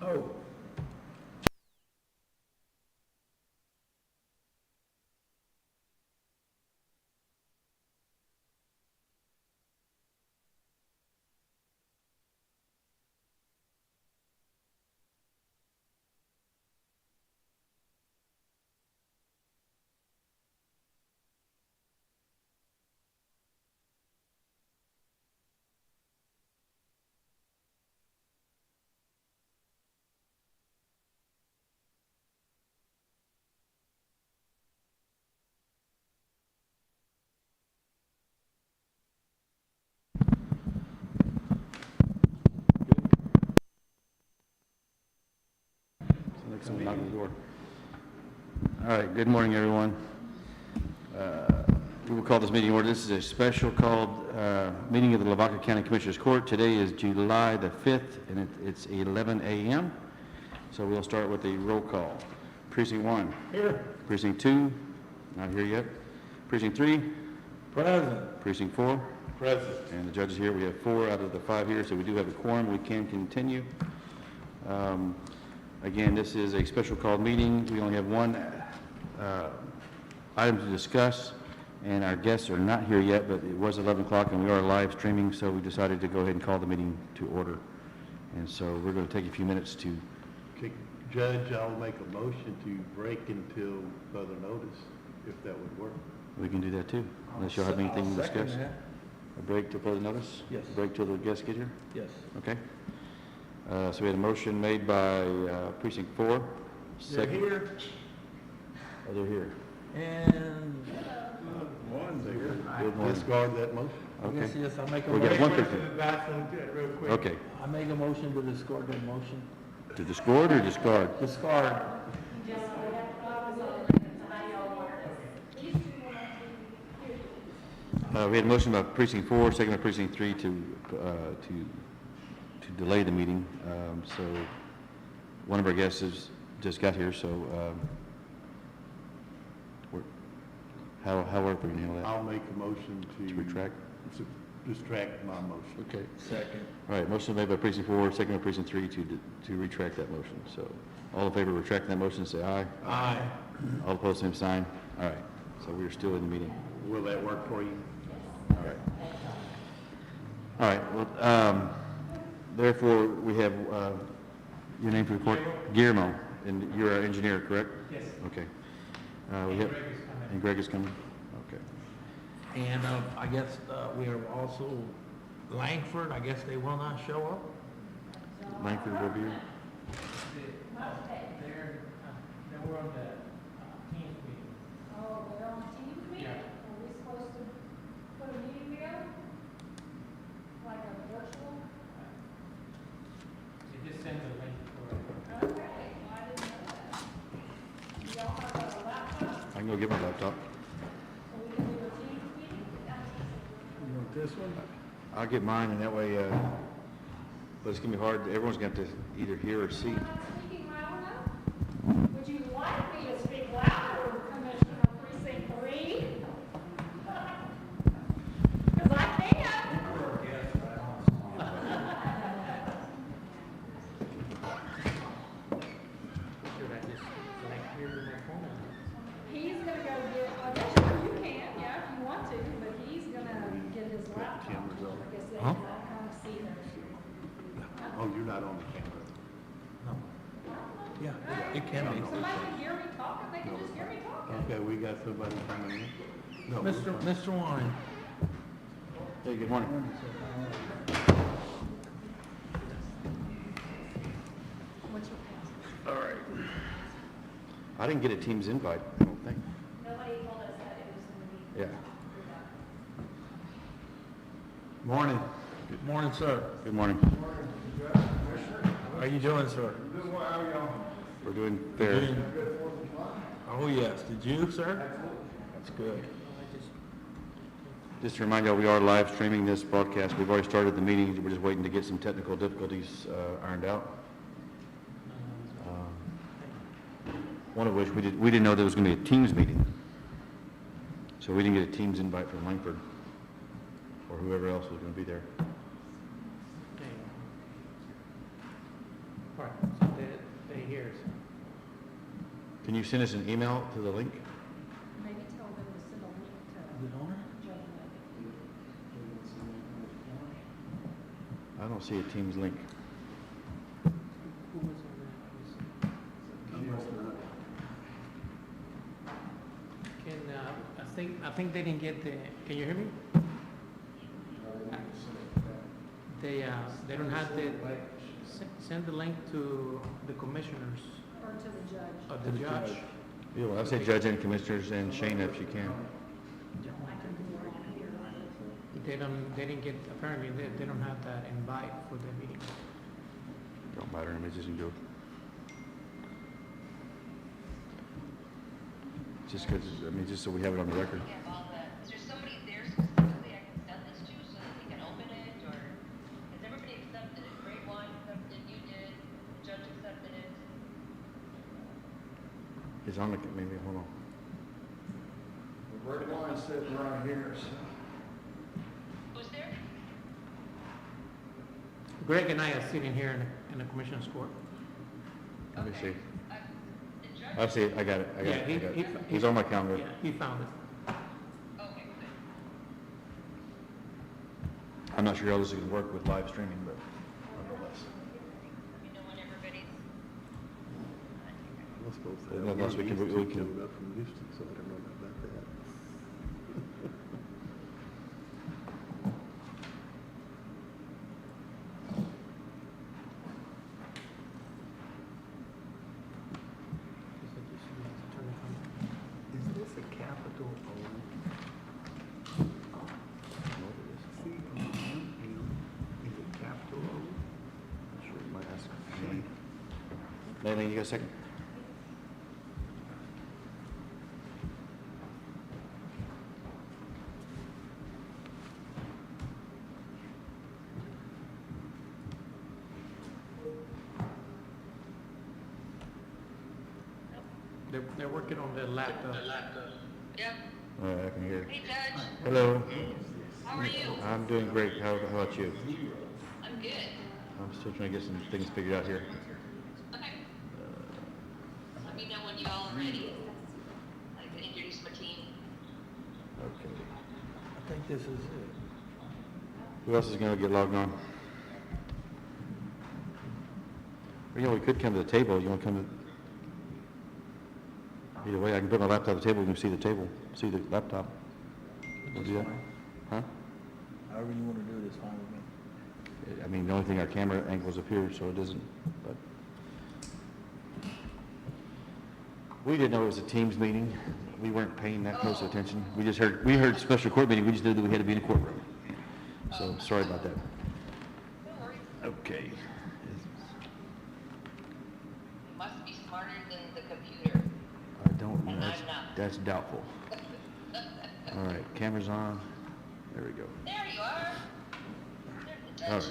Oh. Someone knock on the door. All right, good morning, everyone. We will call this meeting order. This is a special called meeting of the Lavaca County Commissioners Court. Today is July the 5th, and it's 11 a.m. So we'll start with a roll call. Precinct 1. Here. Precinct 2. Not here yet. Precinct 3. Present. Precinct 4. Present. And the judges here, we have 4 out of the 5 here, so we do have a quorum. We can continue. Again, this is a special called meeting. We only have one item to discuss, and our guests are not here yet, but it was 11 o'clock and we are live streaming, so we decided to go ahead and call the meeting to order. And so we're going to take a few minutes to... Okay, Judge, I'll make a motion to break until further notice, if that would work. We can do that too, unless y'all have anything to discuss. A break till further notice? Yes. A break till the guests get here? Yes. Okay. So we had a motion made by Precinct 4. They're here. Oh, they're here. And One, Good morning. discard that motion. Okay. yes, I make a We got motion. one person. Real quick. Okay. I make a motion to discard that motion. To discord or discard? Discard. We had a motion by Precinct 4, second by Precinct 3 to delay the meeting. So one of our guests has just got here, so how are we going to handle that? I'll make a motion To retract? to distract my motion. Okay. Second. All right, motion made by Precinct 4, second by Precinct 3 to retract that motion. So all in favor of retracting that motion, say aye. Aye. All opposed, same sign. All right, so we're still in the meeting. Will that work for you? All right. All right, well, therefore, we have your name for the court? Guillermo, and you're our engineer, correct? Yes. Okay. We have, and Greg is coming? Okay. And I guess we have also Langford, I guess they will not show up. Langford will be here? They were on the team meeting. Oh, they're on the team meeting? Yeah. Are we supposed to put a meeting together? Like a virtual? They just sent the link for it. Okay, well, I didn't know that. Do y'all have a laptop, I can go get my laptop. so we can do a team meeting? You want this one? I'll get mine, and that way, but it's gonna be hard. Everyone's gonna have to either hear or see. Am I speaking loud enough? Would you like me to speak louder, Commissioner Precinct 3? Because I can. Should I just select here in my phone? He's gonna go get, I guess you can, yeah, if you want to, but he's gonna get his laptop. Cameras on. I guess they Huh? can all kind of see it. Oh, you're not on the camera. No. Yeah, it can be. Somebody can hear me talking, they can just hear me talking. Okay, we got somebody coming in. No, Mr. Wine. Hey, good morning. What's your password? All right. I didn't get a Teams invite, I don't think. Nobody told us that it was gonna be. Yeah. Morning. Good morning, sir. Good morning. How are you doing, sir? We're doing fair. Oh, yes. Did you, sir? That's good. Just to remind y'all, we are live streaming this broadcast. We've already started the meeting. We're just waiting to get some technical difficulties ironed out. One of which we didn't know there was going to be a Teams meeting. So we didn't get a Teams invite from Langford or whoever else was going to be there. Okay. All right, so it here, so. Can you send us an email to the link? Maybe tell them to send a link to. The owner? I don't see a Teams link. Who was on that? I think they didn't get the, can you hear me? They don't have the, send the link to the commissioners Or to the judge. or the judge. Yeah, well, I say judge and commissioners and Shane if you can. They didn't get, apparently, they don't have that invite for the meeting. Don't matter, I mean, just do it. Just because, I mean, just so we have it on the record. Yeah, all the, is there somebody there specifically I can send this to so that we can open it, or, has everybody accepted it? Grade one accepted, you did, the judge accepted it. It's on the, maybe, hold on. The red line's sitting right here, so. Who's there? Greg and I are sitting here in the commissioner's court. Let me see. The judge? I see it, I got it, I got Yeah, it, I got it. he- He's on my calendar. Yeah, he found it. Okay, good. I'm not sure how this is gonna work with live streaming, but nonetheless. You know when everybody's, I'm supposed to There's have nothing else we can- these we two can- coming up from Houston, so I don't know about that. Is this a capital O? Is it capital O? I'm sure you might ask. Natalie, you got a second? They're working on the laptop. yeah. I can hear. Hey, Judge, Hello, how are you? I'm doing great. How about you? I'm good. I'm still trying to get some things figured out here. Okay. Let me know when you all are ready. I can introduce my team. Okay. I think this is it. Who else is gonna get logged on? Or, you know, we could come to the table. You wanna come to? Either way, I can put my laptop on the table, you can see the table, see the laptop. We'll do that. Huh? However you want to do it is fine with me. I mean, the only thing, our camera angles up here, so it doesn't, but. We didn't know it was a Teams meeting. We weren't paying that close attention. We just heard, we heard special court meeting, we just knew that we had to be in a courtroom. So, sorry about that. No worries. Okay. You must be smarter than the computer. I don't know, And I'm not. that's doubtful. All right, camera's on. There we go. There you are. There's the All judge.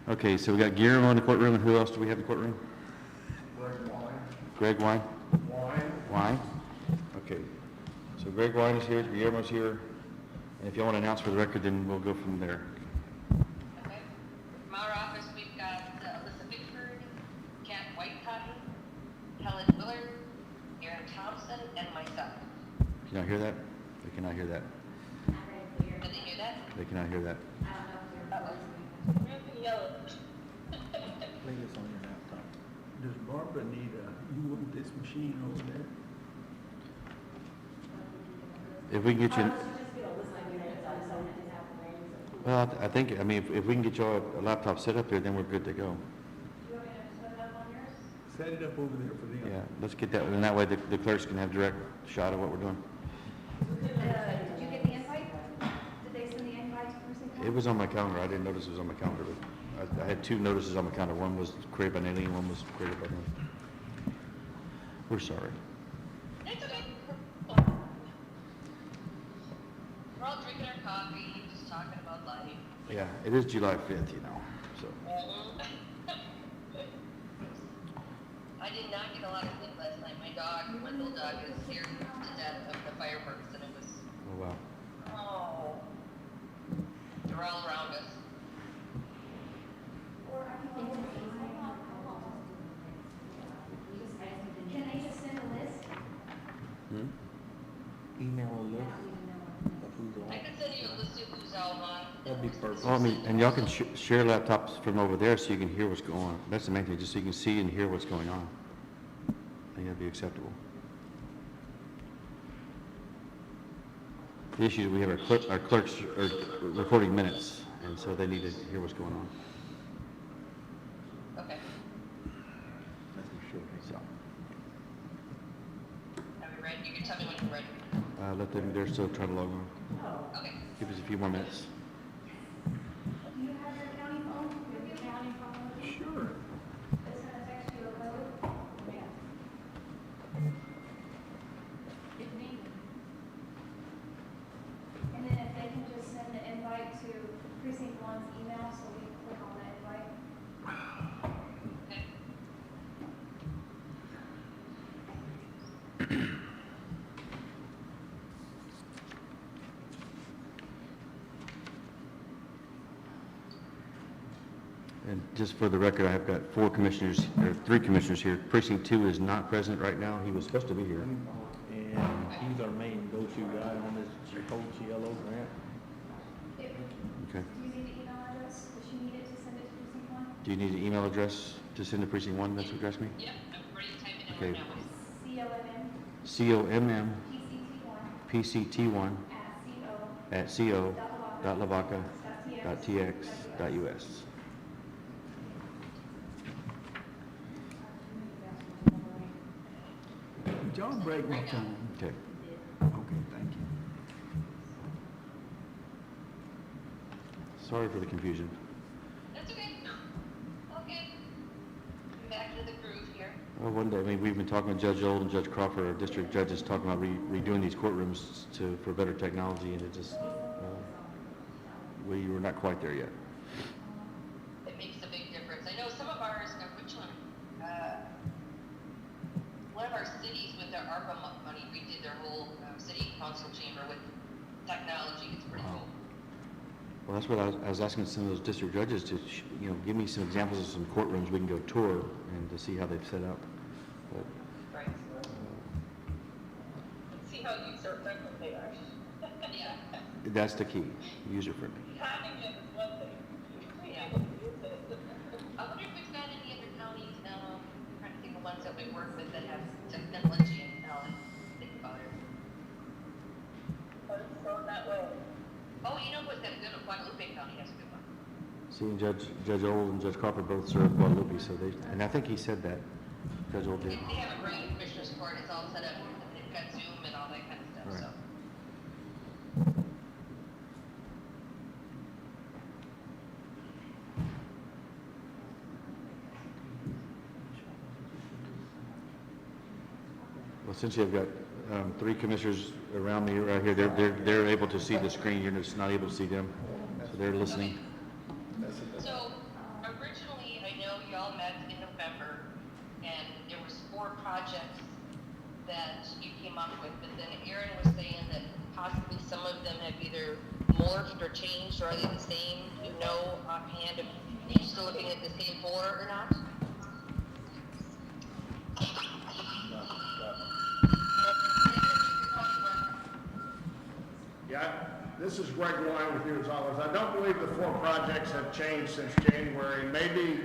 right. Okay, so we got Guillermo in the courtroom, and who else do we have in the courtroom? Greg Wine? Wine? Okay. So Greg Wine is here, Guillermo's here, and if you want to announce for the record, then we'll go from there. Okay. From our office, we've got Alyssa Bickford, Kat Whitecotton, Helen Willard, Aaron Thompson, and myself. Can y'all hear that? They cannot hear that. Did they hear that? They cannot hear that. Really yellow. Play this on your laptop. Does Barbara need you want this machine over there? If we can get you, well, I think, I mean, if we can get y'all a laptop set up here, then we're good to go. Set it up over there for them. Yeah, let's get that, and that way the clerks can have direct shot of what we're doing. Did you get the invite? Did they send the invite to Precinct It was on my calendar. I didn't notice it was on my calendar, but I had two notices on my calendar. One was created by Natalie, and one was created by me. We're sorry. It's okay. We're all drinking our coffee, just talking about life. Yeah, it is July 5th, you know, so. I did not get a lot of sleep last night. My little dog is scared to death of the fireworks, and it was, Oh, wow. oh, they're all around us. Well, I mean, and y'all can share laptops from over there so you can hear what's going on. That's the main thing, just so you can see and hear what's going on. I think that'd be acceptable. The issue is we have our clerks are recording minutes, and so they need to hear what's going on. Okay. So, Are we ready? You can tell me when you're ready. let them, they're still trying to log on. Okay. Give us a few more minutes. Do you have your county phone? Your county phone? Sure. It's gonna text you a code? Yeah. It's me. And then if they can just send the invite to precinct one's email, so we can click on the invite. Okay. And just for the record, I have got 4 commissioners, or 3 commissioners here. Precinct 2 is not present right now. He was supposed to be here. And he's our main go-to guy on this whole GLO grant. If, Okay. do you need the email address? Does she need it to send it to precinct one? Do you need an email address to send to Precinct 1? That's what you're asking me? Yep, I'm ready to type it in Okay. right now. COMM COMM PCT1 PCT1 at co.lavaca.tx.us. Did y'all break my time? Okay. Okay, thank you. Sorry for the confusion. That's okay. Okay. Back to the groove here. Well, one day, I mean, we've been talking with Judge Old and Judge Crawford, our district judges, talking about redoing these courtrooms for better technology, and it just, we were not quite there yet. It makes a big difference. I know some of ours, which one? One of our cities with their ARPA money redid their whole city council chamber with technology. It's pretty cool. Well, that's what I was asking some of those district judges to, give me some examples of some courtrooms we can go tour and to see how they've set up. But, Right. See how user-friendly they are. Yeah. that's the key, user-friendly. Having it is one thing. Yeah. I wonder if we've got any other counties now, I'm trying to think of ones that we work with that have technology and now I think about it. That way. Oh, you know what's got a good one? Guadalupe County has a good one. See, and Judge Old and Judge Crawford both serve Guadalupe, so and I think he said that, Judge Old did. They have a great commissioner's court, it's all set up, they've got Zoom and all that kind of stuff, Right. so. Well, since you've got 3 commissioners around me right here, they're able to see the screen, you're just not able to see them, so they're listening. So originally, I know y'all met in November, and there was 4 projects that you came up with, but then Aaron was saying that possibly some of them have either morphed or changed, or are they the same? Do you know offhand if you're still looking at the same 4 or not? Yeah, this is Greg Wine with you as always. I don't believe the 4 projects have changed since January. Maybe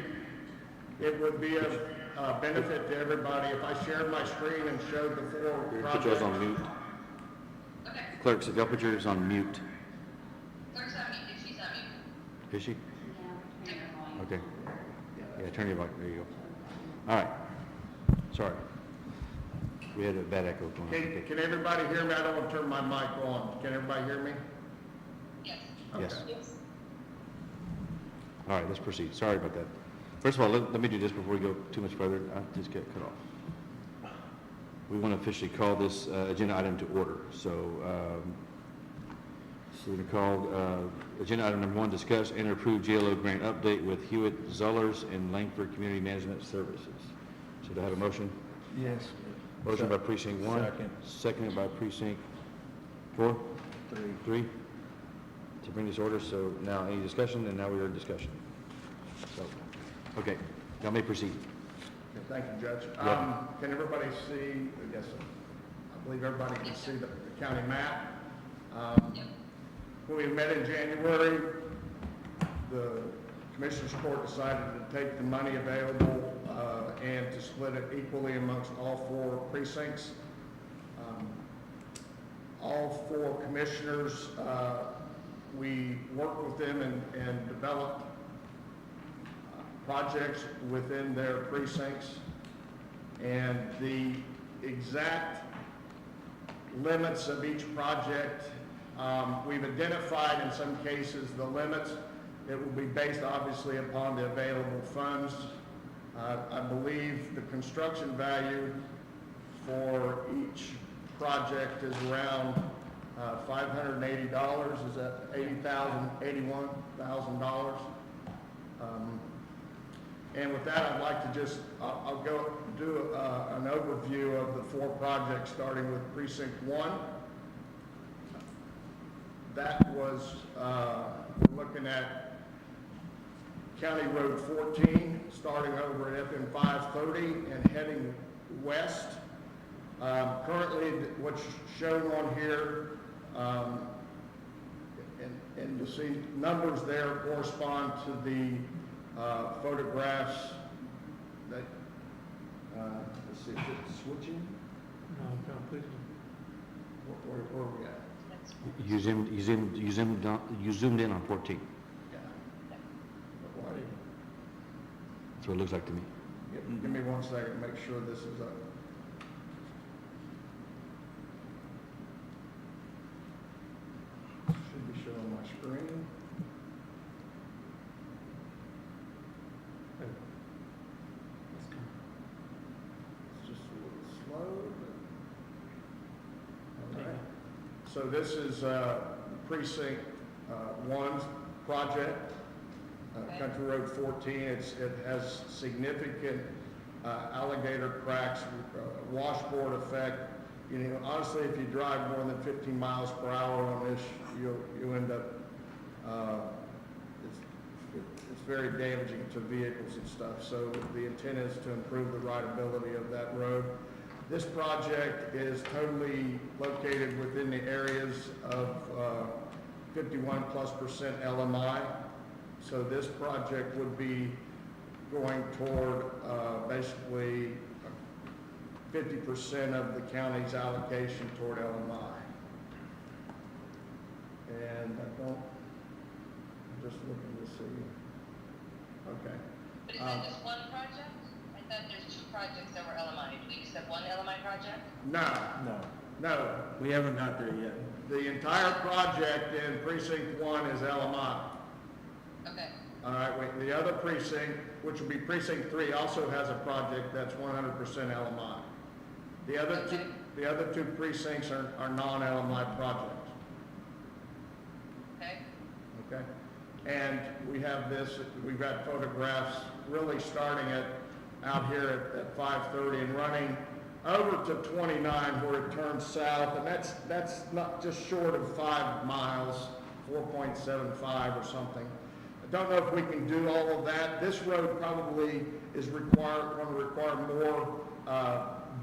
it would be of benefit to everybody if I shared my screen and showed the 4 Put yours on projects. mute. Okay, Clerks, if y'all put yours on mute. clerk's on mute, if she's on mute. Is she? Okay. Yeah, turn your mic, there you go. All right. Sorry. We had a bad echo going on. Okay. Can everybody hear me? I don't want to turn my mic on. Can everybody hear me? Yes. Yes. Okay. Yes. All right, let's proceed. Sorry about that. First of all, let me do this before we go too much further. I just get cut off. We want to officially call this agenda item to order. So we're going to call agenda item number 1, discuss and approve GLO grant update with Hewitt Zullers and Langford Community Management Services. So do I have a motion? Yes. Motion by precinct 1. Second. Seconded by precinct 4. 3. To bring this order. So now any discussion, and now we are in discussion. So, okay, y'all may proceed. Okay, thank you, Judge. Yeah. Can everybody see, I guess, I believe everybody can see the county map. When we met in January, the Commissioners Court decided to take the money available and to split it equally amongst all 4 precincts. All 4 commissioners, we worked with them and developed projects within their precincts. And the exact limits of each project, we've identified in some cases the limits. It will be based obviously upon the available funds. I believe the construction value for each project is around $580. Is that $81,000? And with that, I'd like to just, I'll go do an overview of the 4 projects, starting with Precinct 1. That was, we're looking at County Road 14, starting over at FM 530 and heading west. Currently, what's shown on here, and you'll see numbers there correspond to the photographs that, let's see, is it switching? No, completely. Where are we at? You zoomed in on 14. Yeah. Why? That's what it looks like to me. Give me 1 second, make sure this is up. Should be showing my screen. It's just a little slow, but. All right. So this is Precinct 1's project, Country Road 14. It has significant alligator cracks, washboard effect. You know, honestly, if you drive more than 15 miles per hour on this, you'll end up, it's very damaging to vehicles and stuff. So the intent is to improve the rideability of that road. This project is totally located within the areas of 51+% LMI. So this project would be going toward basically 50% of the county's allocation toward LMI. And I'm just looking to see. Okay. But is that just one project? I thought there's 2 projects that were LMI. Do we accept one LMI project? No. We haven't got there yet. The entire project in Precinct 1 is LMI. Okay. All right, wait, the other precinct, which will be Precinct 3, also has a project that's 100% LMI. The other two precincts are non-LMI projects. Okay. Okay? And we have this, we've got photographs really starting out here at 530 and running over to 29 where it turns south, and that's not just short of 5 miles, 4.75 or something. I don't know if we can do all of that. This road probably is going to require more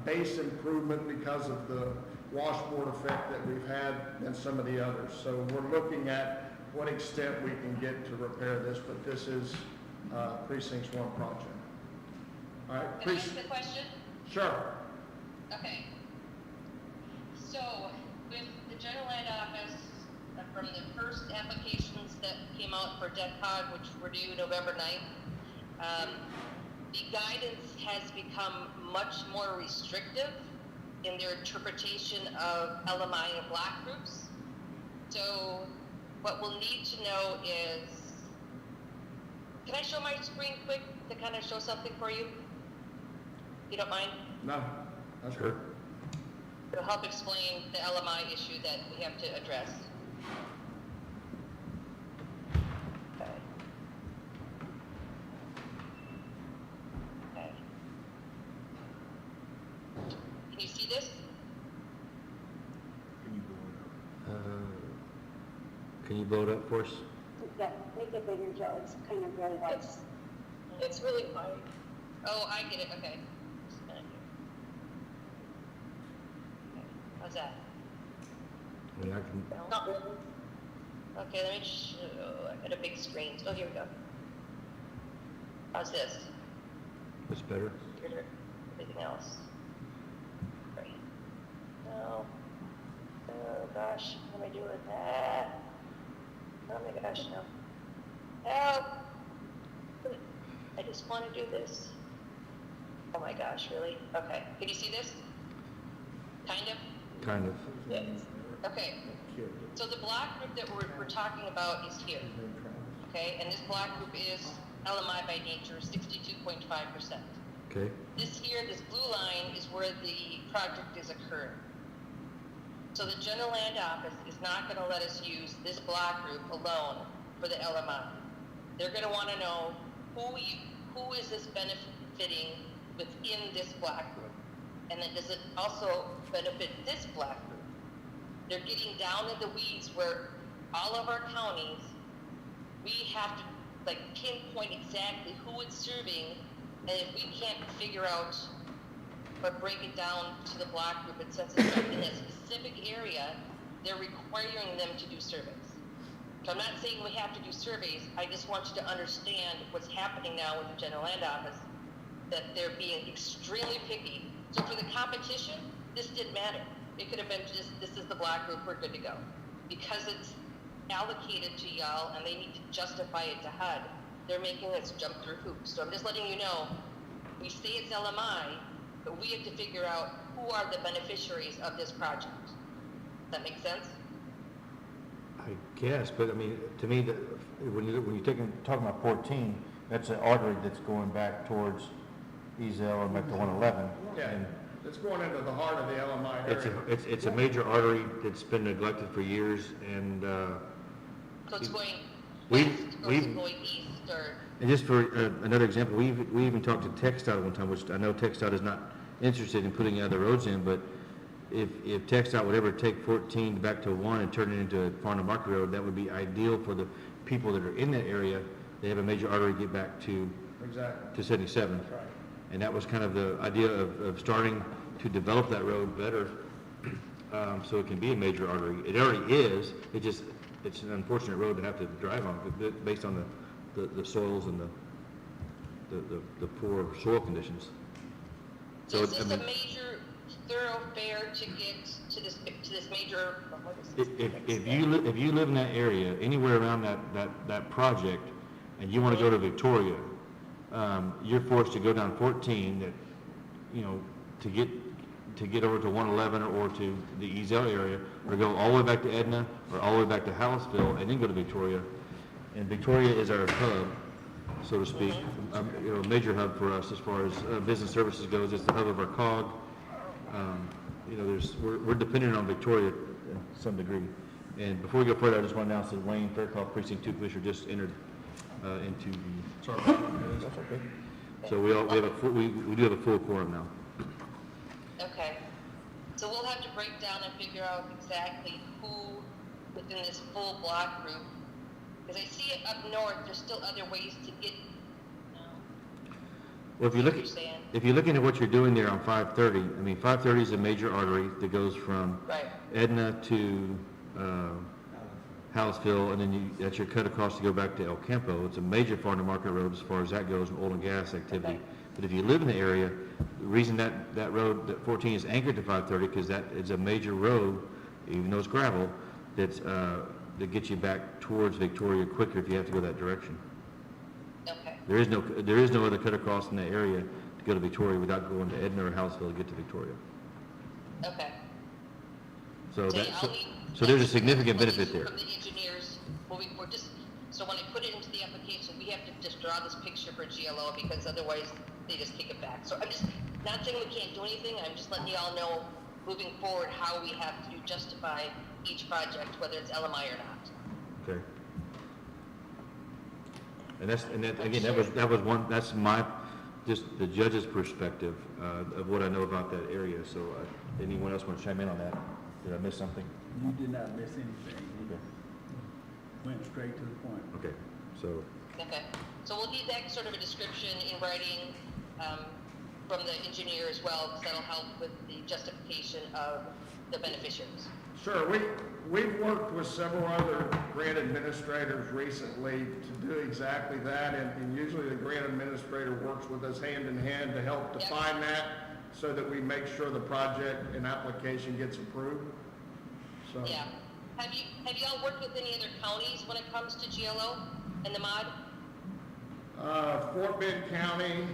base improvement because of the washboard effect that we've had than some of the others. So we're looking at what extent we can get to repair this, but this is Precinct's 1 project. All right. Can I ask the question? Sure. Okay. So, with the General Land Office, from the first applications that came out for DECOG, which were due November 9th, the guidance has become much more restrictive in their interpretation of LMI and block groups. So, what we'll need to know is, can I show my screen quick to kind of show something for you? You don't mind? No, that's good. It'll help explain the LMI issue that we have to address. Okay. Okay. Can you see this? Can you blow it up for us? Yeah, make it bigger, Joe. It's kind of really white. It's really white. Oh, I get it. Okay. Just a minute here. Okay. How's that? I mean, I can, Not really. Okay, let me show, I got a big screen. Oh, here we go. How's this? That's better. Computer, everything else. Great. No. Oh gosh, what am I doing with that? Oh my gosh, no. Help! I just want to do this. Oh my gosh, really? Okay. Can you see this? Kind of? Kind of. Yes. Okay. So the block group that we're talking about is here. Okay, and this block group is LMI by nature, 62.5%. Okay. This here, this blue line is where the project is occurring. So the general land office is not going to let us use this block group alone for the LMI. They're going to want to know who is this benefiting within this block group, and then does it also benefit this block group? They're getting down in the weeds where all of our counties, we have to like pinpoint exactly who it's serving, and if we can't figure out or break it down to the block group and since it's in a specific area, they're requiring them to do surveys. So I'm not saying we have to do surveys, I just want you to understand what's happening now with the general land office, that they're being extremely picky. So for the competition, this didn't matter. It could have been just, this is the block group, we're good to go. Because it's allocated to y'all and they need to justify it to HUD, they're making us jump through hoops. So I'm just letting you know, we say it's LMI, but we have to figure out who are the beneficiaries of this project. Does that make sense? I guess, but I mean, to me, when you're talking about 14, that's an artery that's going back towards Ezel or back to 111. Yeah, And it's going into the heart of the LMI area. it's a major artery that's been neglected for years, and So it's going we- west or we- is it going east or? and just for another example, we even talked to TxDOT one time, which I know TxDOT is not interested in putting other roads in, but if TxDOT would ever take 14 back to 1 and turn it into a farm to market road, that would be ideal for the people that are in that area. They have a major artery to get back to Exactly. to 77. That's right. And that was kind of the idea of starting to develop that road better, so it can be a major artery. It already is, it's an unfortunate road to have to drive on, based on the soils and the poor soil conditions. So, Is I this a mean, major thoroughfare to get to this major, what is this? if you live in that area, anywhere around that project, and you want to go to Victoria, you're forced to go down 14, that, you know, to get over to 111 or to the Ezel area, or go all the way back to Edna, or all the way back to Hallettsville, and then go to Victoria. And Victoria is our hub, so to speak, you know, a major hub for us as far as business services goes. It's the hub of our COG. You know, we're dependent on Victoria to some degree. And before we go further, I just want to announce that Wayne Fairclough, Precinct 2 Commissioner, just entered into the. Sorry. That's okay. So we do have a full quorum now. Okay. So we'll have to break down and figure out exactly who within this full block group, because I see it up north, there's still other ways to get, Well, if you what look you're at, saying. if you're looking at what you're doing there on 530, I mean, 530 is a major artery that goes from Right. Edna to Hallettsville, and then that's your cut across to go back to El Campo. It's a major farm to market road as far as that goes, oil and gas activity. Okay. But if you live in the area, the reason that road, that 14 is anchored to 530, because that is a major road, even though it's gravel, that gets you back towards Victoria quicker if you have to go that direction. Okay. There is no other cut across in that area to go to Victoria without going to Edna or Hallettsville to get to Victoria. Okay. So So that, yeah, I'll need- so there's a significant benefit there. From the engineers, moving forward, just, so when I put it into the application, we have to just draw this picture for GLO, because otherwise they just kick it back. So I'm just, not saying we can't do anything, I'm just letting you all know, moving forward, how we have to justify each project, whether it's LMI or not. Okay. And that was one, that's just the judge's perspective of what I know about that area. So anyone else want to chime in on that? Did I miss something? You did not miss anything. You Okay. went straight to the point. Okay, so, Okay, so we'll need that sort of a description in writing from the engineer as well, because that'll help with the justification of the beneficiaries. Sure, we've worked with several other grant administrators recently to do exactly that, and usually the grant administrator works with us hand in hand to help define that, so that we make sure the project and application gets approved, so. Yeah. Have you all worked with any other counties when it comes to GLO and the mod? Fort Bend County,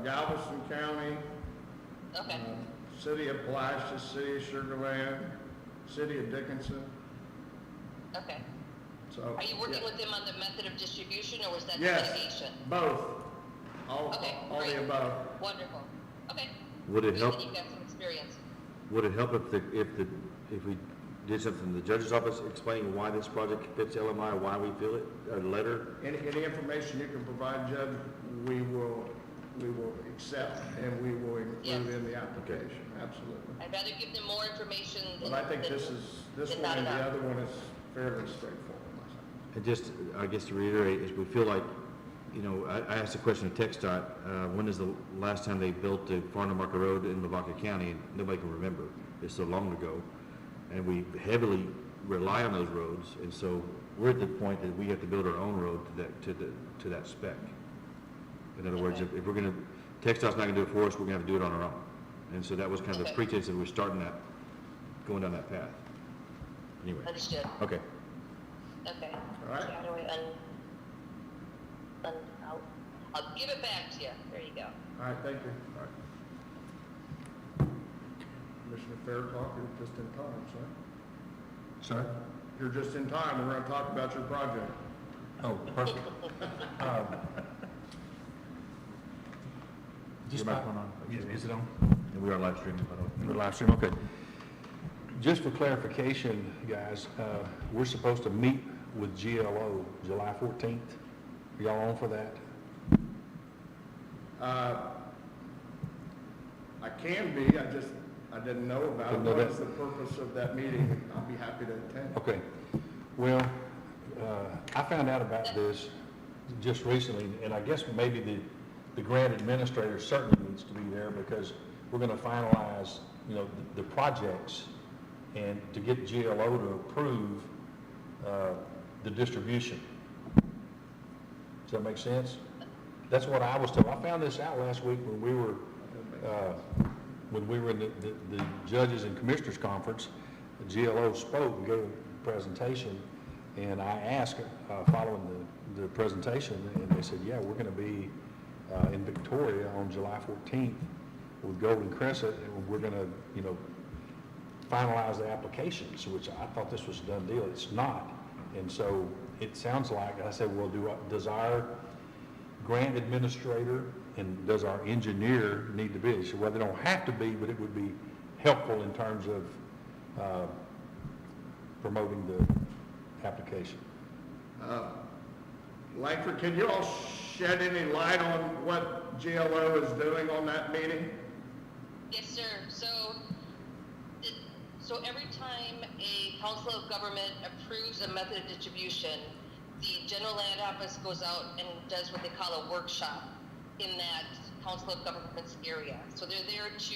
Galveston County, Okay. City of Palacios, City of Sugar Land, City of Dickinson, Okay. so. Are you working yeah. with them on the method of distribution, or was that Yes, mitigation? both, all Okay, the great. above. Wonderful. Okay. Would it Good help, that you've got some experience. would it help if we did something in the judge's office explaining why this project fits LMI, why we feel it, a letter? Any information you can provide, Judge, we will accept, and we will include Yes. in the application, absolutely. I'd rather give them more information than. But I think than- this than one not and the enough. other one is fairly straightforward. And just, I guess to reiterate, is we feel like, you know, I asked a question of TxDOT, when is the last time they built the Farnham Market Road in Lavaca County? And nobody can remember. It's so long ago. And we heavily rely on those roads, and so we're at the point that we have to build our own road to that spec. In other words, if we're gonna, TxDOT's not gonna do it for us, we're gonna have to do it on our own. And so that was kind of the Okay. pretense that we're starting that, going down that path. Anyway, Understood. okay. Okay. All right. So how do I I'll give it back to you. There you go. All right, thank you. All right. Commissioner Fairclough, you're just in time, sir. Sir? You're just in time, we're gonna talk about your project. Oh, perfect. Just Your by- microphone on? Is it on? And we are live streaming, by the way. The live stream, okay. Just for clarification, guys, we're supposed to meet with GLO July 14th. Are y'all on for that? I can be, I didn't know about it. Didn't know What that. is the purpose of that meeting? I'll be happy to attend. Okay. Well, I found out about this just recently, and I guess maybe the grant administrator certainly needs to be there, because we're going to finalize, you know, the projects, and to get GLO to approve the distribution. Does that make sense? That's what I was told. I found this out last week when we were in the judges and commissioners conference. The GLO spoke and gave a presentation, and I asked following the presentation, and they said, yeah, we're going to be in Victoria on July 14th with Golden Crescent, and we're going to, you know, finalize the applications, which I thought this was a done deal. It's not. And so it sounds like, I said, well, does our grant administrator and does our engineer need to be? He said, well, they don't have to be, but it would be helpful in terms of promoting the application. Langford, can you all shed any light on what GLO is doing on that meeting? Yes, sir. So every time a council of government approves a method of distribution, the general land office goes out and does what they call a workshop in that council of government's area. So they're there to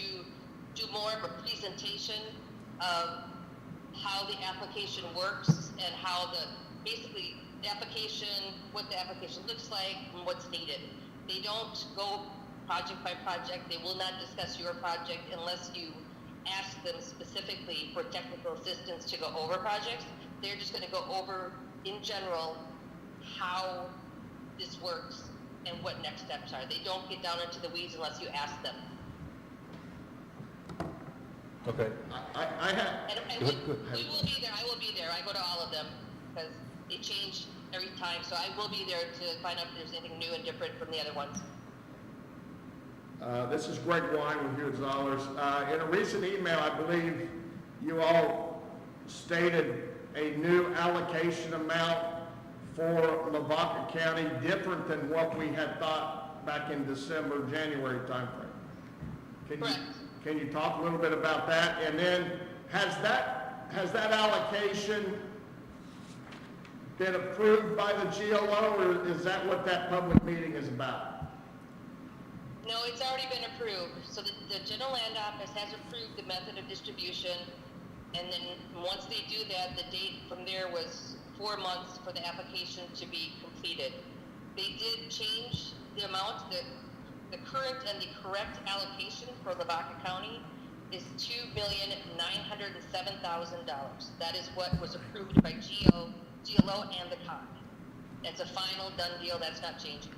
do more of a presentation of how the application works and how basically the application, what the application looks like and what's needed. They don't go project by project. They will not discuss your project unless you ask them specifically for technical assistance to go over projects. They're just going to go over in general how this works and what next steps are. They don't get down into the weeds unless you ask them. Okay. I have, And Good, good. we will be there. I will be there. I go to all of them because they change every time. So I will be there to find out if there's anything new and different from the other ones. this is Greg Wine with Hewlett Zollers. In a recent email, I believe you all stated a new allocation amount for Lavaca County, different than what we had thought back in December, January timeframe. Correct. Can you talk a little bit about that? And then has that allocation been approved by the GLO, or is that what that public meeting is about? No, it's already been approved. So the General Land Office has approved the method of distribution. And then once they do that, the date from there was 4 months for the application to be completed. They did change the amount. The current and the correct allocation for Lavaca County is $2,907,000. That is what was approved by GLO and the COG. It's a final done deal. That's not changing.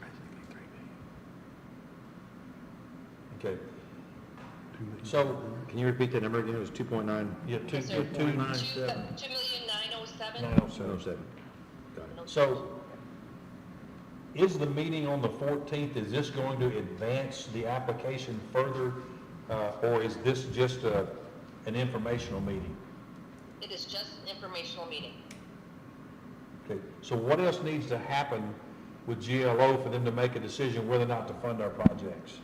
Okay. So, Can you repeat that number again? It was 2.9? yeah, Yes, sir. 2.97. $2,907,000. 907. So, is the meeting on the 14th, is this going to advance the application further, or is this just an informational meeting? It is just an informational meeting. Okay, so what else needs to happen with GLO for them to make a decision whether or not to fund our projects?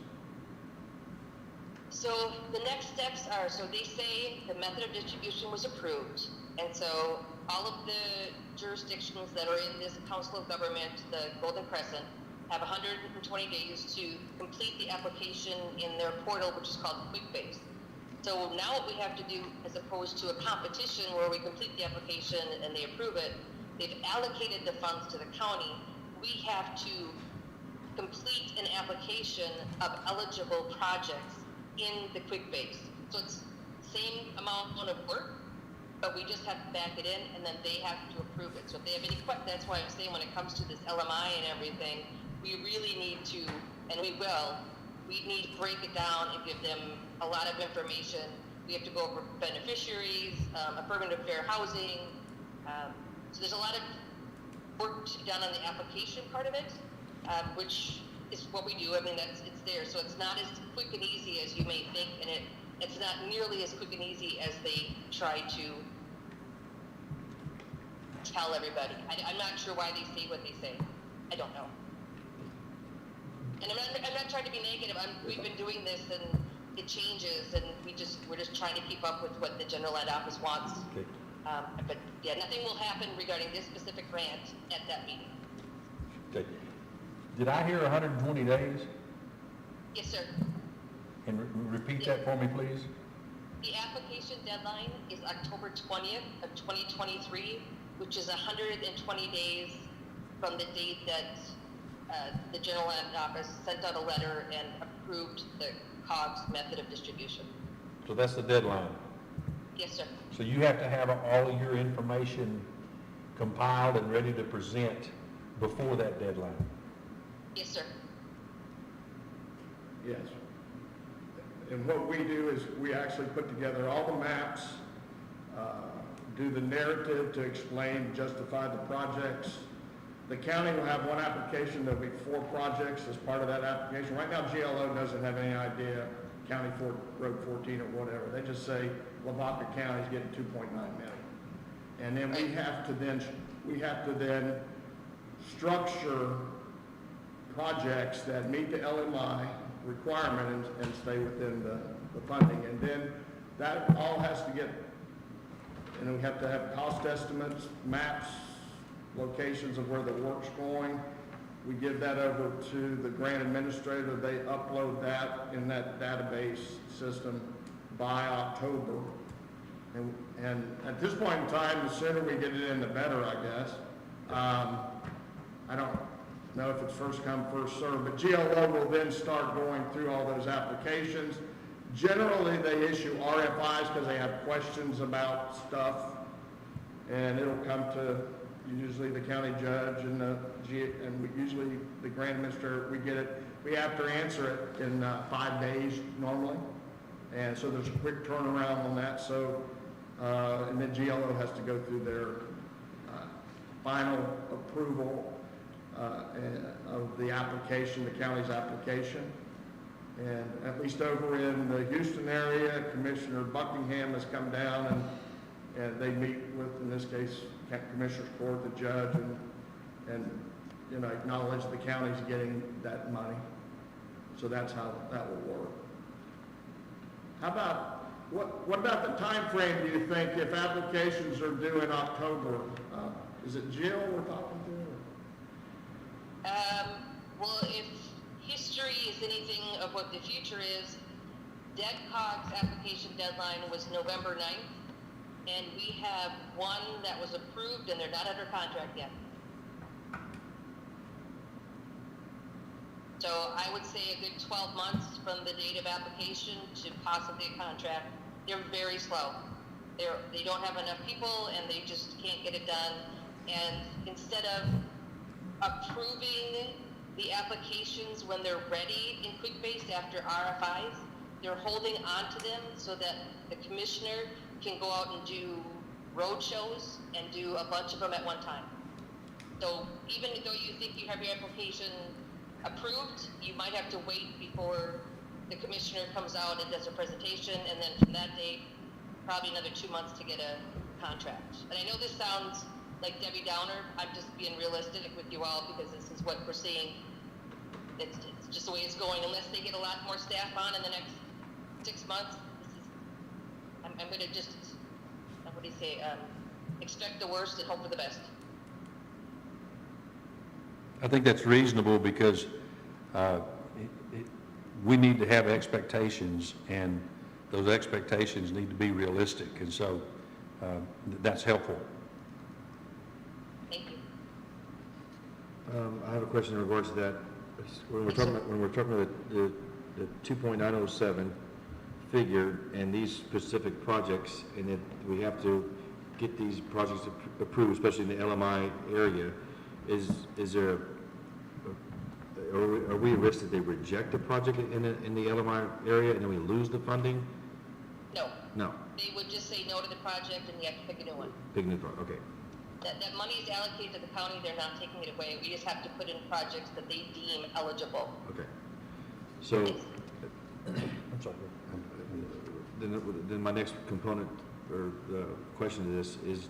So the next steps are, so they say the method of distribution was approved, and so all of the jurisdictions that are in this Council of Government, the Golden Crescent, have 120 days to complete the application in their portal, which is called QuickBase. So now what we have to do, as opposed to a competition where we complete the application and they approve it, they've allocated the funds to the county. We have to complete an application of eligible projects in the QuickBase. So it's same amount of work, but we just have to back it in, and then they have to approve it. So if they have any questions, that's why I'm saying when it comes to this LMI and everything, we really need to, and we will, we need to break it down and give them a lot of information. We have to go over beneficiaries, affirmative fair housing. So there's a lot of work to be done on the application part of it, which is what we do. I mean, it's there. So it's not as quick and easy as you may think, and it's not nearly as quick and easy as they try to tell everybody. I'm not sure why they say what they say. I don't know. And I'm not trying to be negative. We've been doing this, and it changes, and we're just trying to keep up with what the general ed office wants. Okay. But yeah, nothing will happen regarding this specific grant at that meeting. Okay. Did I hear 120 days? Yes, sir. And repeat that for me, please. The application deadline is October 20th of 2023, which is 120 days from the date that the general ed office sent out a letter and approved the COGS method of distribution. So that's the deadline. Yes, sir. So you have to have all of your information compiled and ready to present before that deadline. Yes, sir. Yes. And what we do is we actually put together all the maps, do the narrative to explain, justify the projects. The county will have one application, there'll be 4 projects as part of that application. Right now, GLO doesn't have any idea, County Road 14 or whatever. They just say Lavaca County's getting 2.9 million. And then we have to then structure projects that meet the LMI requirement and stay within the funding. And then that all has to get, and we have to have cost estimates, maps, locations of where the work's going. We give that over to the grant administrator. They upload that in that database system by October. And at this point in time, the sooner we get it in, the better, I guess. I don't know if it's first come, first served, but GLO will then start going through all those applications. Generally, they issue RFIs because they have questions about stuff, and it'll come to usually the county judge and usually the grant administrator. We get it. We have to answer it in 5 days normally, and so there's a quick turnaround on that. So, and then GLO has to go through their final approval of the application, the county's application. And at least over in the Houston area, Commissioner Buckingham has come down and they meet with, in this case, Commissioner's Court, the judge, and you know, acknowledge the county's getting that money. So that's how that will work. How about, what about the time frame, do you think, if applications are due in October? Is it Jill we're talking to? Well, if history is anything of what the future is, DEDCOG's application deadline was November 9th. and we have one that was approved and they're not under contract yet. So I would say a good 12 months from the date of application to possibly a contract. They're very slow. They don't have enough people and they just can't get it done. And instead of approving the applications when they're ready in QuickBase after RFIs, they're holding on to them so that the commissioner can go out and do road shows and do a bunch of them at one time. So even though you think you have your application approved, you might have to wait before the commissioner comes out and does a presentation, and then from that date, probably another 2 months to get a contract. And I know this sounds like Debbie Downer. I'm just being realistic with you all because this is what we're seeing. It's just the way it's going. Unless they get a lot more staff on in the next 6 months, I'm going to just, what do you say, expect the worst and hope for the best. I think that's reasonable because we need to have expectations, and those expectations need to be realistic, and so that's helpful. Thank you. I have a question in regards to that. When we're talking about the 2.907 figure and these specific projects, and that we have to get these projects approved, especially in the LMI area, is there are we at risk that they reject a project in the LMI area and then we lose the funding? No. No. They would just say no to the project and you have to pick a new one. Pick a new project. Okay. That money is allocated to the county. They're not taking it away. We just have to put in projects that they deem eligible. Okay. So I'm sorry. then my next component or question to this is,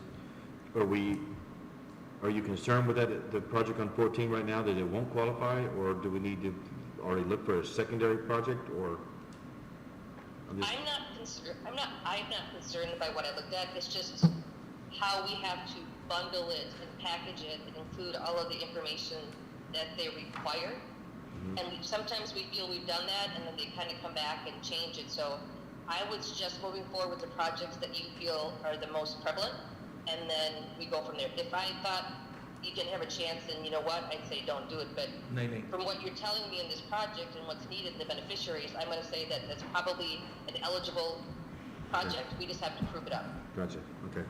are you concerned with that, the project on 14 right now, that it won't qualify, or do we need to already look for a secondary project, or? I'm not concerned by what I looked at. It's just how we have to bundle it and package it and include all of the information that they require. Mm-hmm. And sometimes we feel we've done that, and then they kind of come back and change it. So I would suggest moving forward with the projects that you feel are the most prevalent, and then we go from there. If I thought you didn't have a chance, then you know what, I'd say don't do it. But from what you're telling me in this project and what's needed in the beneficiaries, I'm going to say that that's probably an eligible project. Okay. We just have to prove it up. Gotcha. Okay.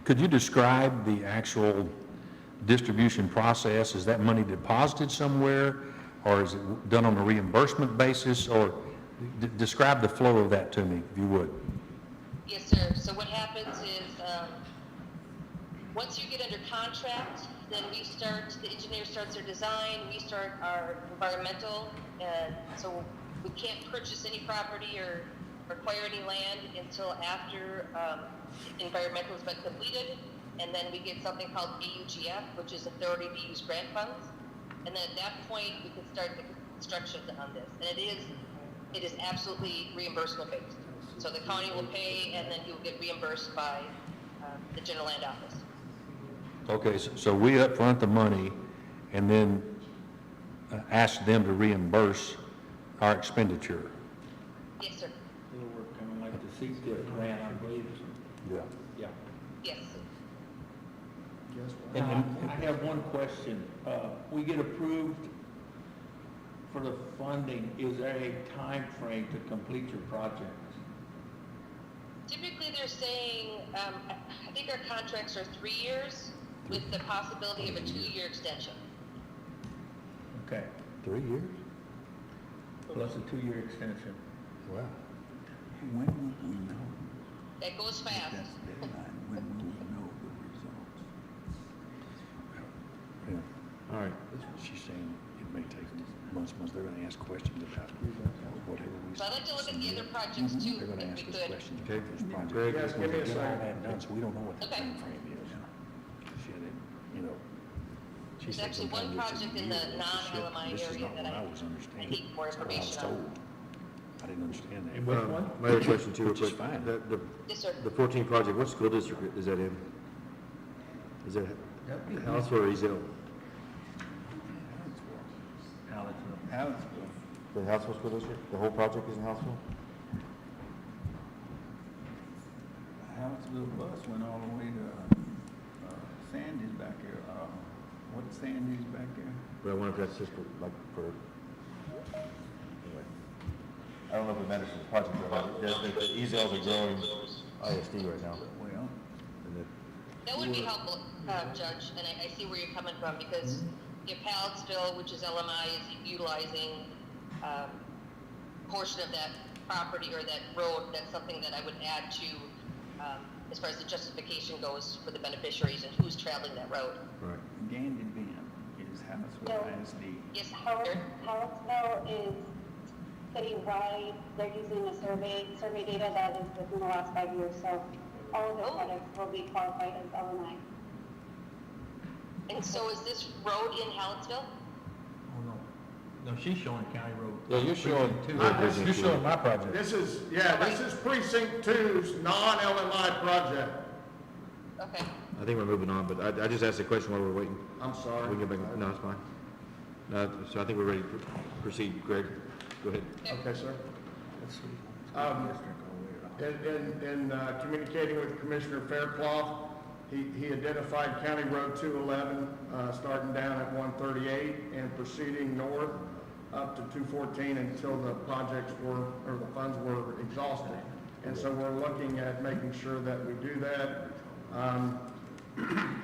Could you describe the actual distribution process? Is that money deposited somewhere, or is it done on a reimbursement basis, or describe the flow of that to me, if you would. Yes, sir. So what happens is, once you get under contract, then the engineer starts their design, we start our environmental, and so we can't purchase any property or acquire any land until after environmental has been completed, and then we get something called AUGF, which is Authority to Use Grant Funds, and then at that point we can start the construction on this, and it is absolutely reimbursement based. So the county will pay, and then you'll get reimbursed by the general land office. Okay, so we up front the money, and then ask them to reimburse our expenditure. Yes, sir. It'll work kind of like the CTIP grant, I believe. Yeah. Yeah. Yes. And I have one question. We get approved for the funding. Is there a time frame to complete your project? Typically, they're saying, I think our contracts are 3 years with the possibility of a 2-year extension. Okay. 3 years? Plus a 2-year extension. Wow. When will we know? That goes fast. That's the deadline. When will we know the results? Yeah. All right. She's saying it may take months. They're going to ask questions about whatever we. So I'd like to look at the other projects too, They're going to if ask we us could. questions about those projects. Greg, Yes, give me a Get all second. that done, so we don't know what the Okay. timeframe is. She had it, you know. She There's said actually one sometimes it's a project in the year. I said, non-LMI this is area not that what I was understanding. need more That's what I was information on. told. I didn't understand that. And which one? My other question too, Which is but fine. Yes, sir. the 14 project, what school district is that in? Is it House or Ezel? Hallettsville. The Houseville School District, the whole project is in Houseville? Houseville bus went all the way to, Sandy's back there, what's Sandy's back there? But I wonder if that's just for, like, for, anyway. I don't know if it matters to the project or not. The EZLs are growing ISD right now. Well, And the- That would be helpful, Judge, and I see where you're coming from, because if Hallettsville, which is LMI, is utilizing a portion of that property or that road, that's something that I would add to, as far as the justification goes for the beneficiaries and who's traveling that road. Right. Gandy Ben is Houseville No. ISD. Yes, Hallettsville is citywide. They're using a survey data that is within the last 5 years, so all of the products will be qualified as LMI. and so is this road in Hallettsville? Oh, no. No, she's showing County Road. Yeah, you're showing, you're showing my project. This is precinct 2's non-LMI project. Okay. I think we're moving on, but I just asked the question while we're waiting. I'm sorry. We can get back, no, it's fine. No, so I think we're ready to proceed. Greg, go ahead. Okay, sir. Let's see. In communicating with Commissioner Faircloth, he identified County Road 211, starting down at 138 and proceeding north up to 214 until the projects were, or the funds were exhausted. And so we're looking at making sure that we do that.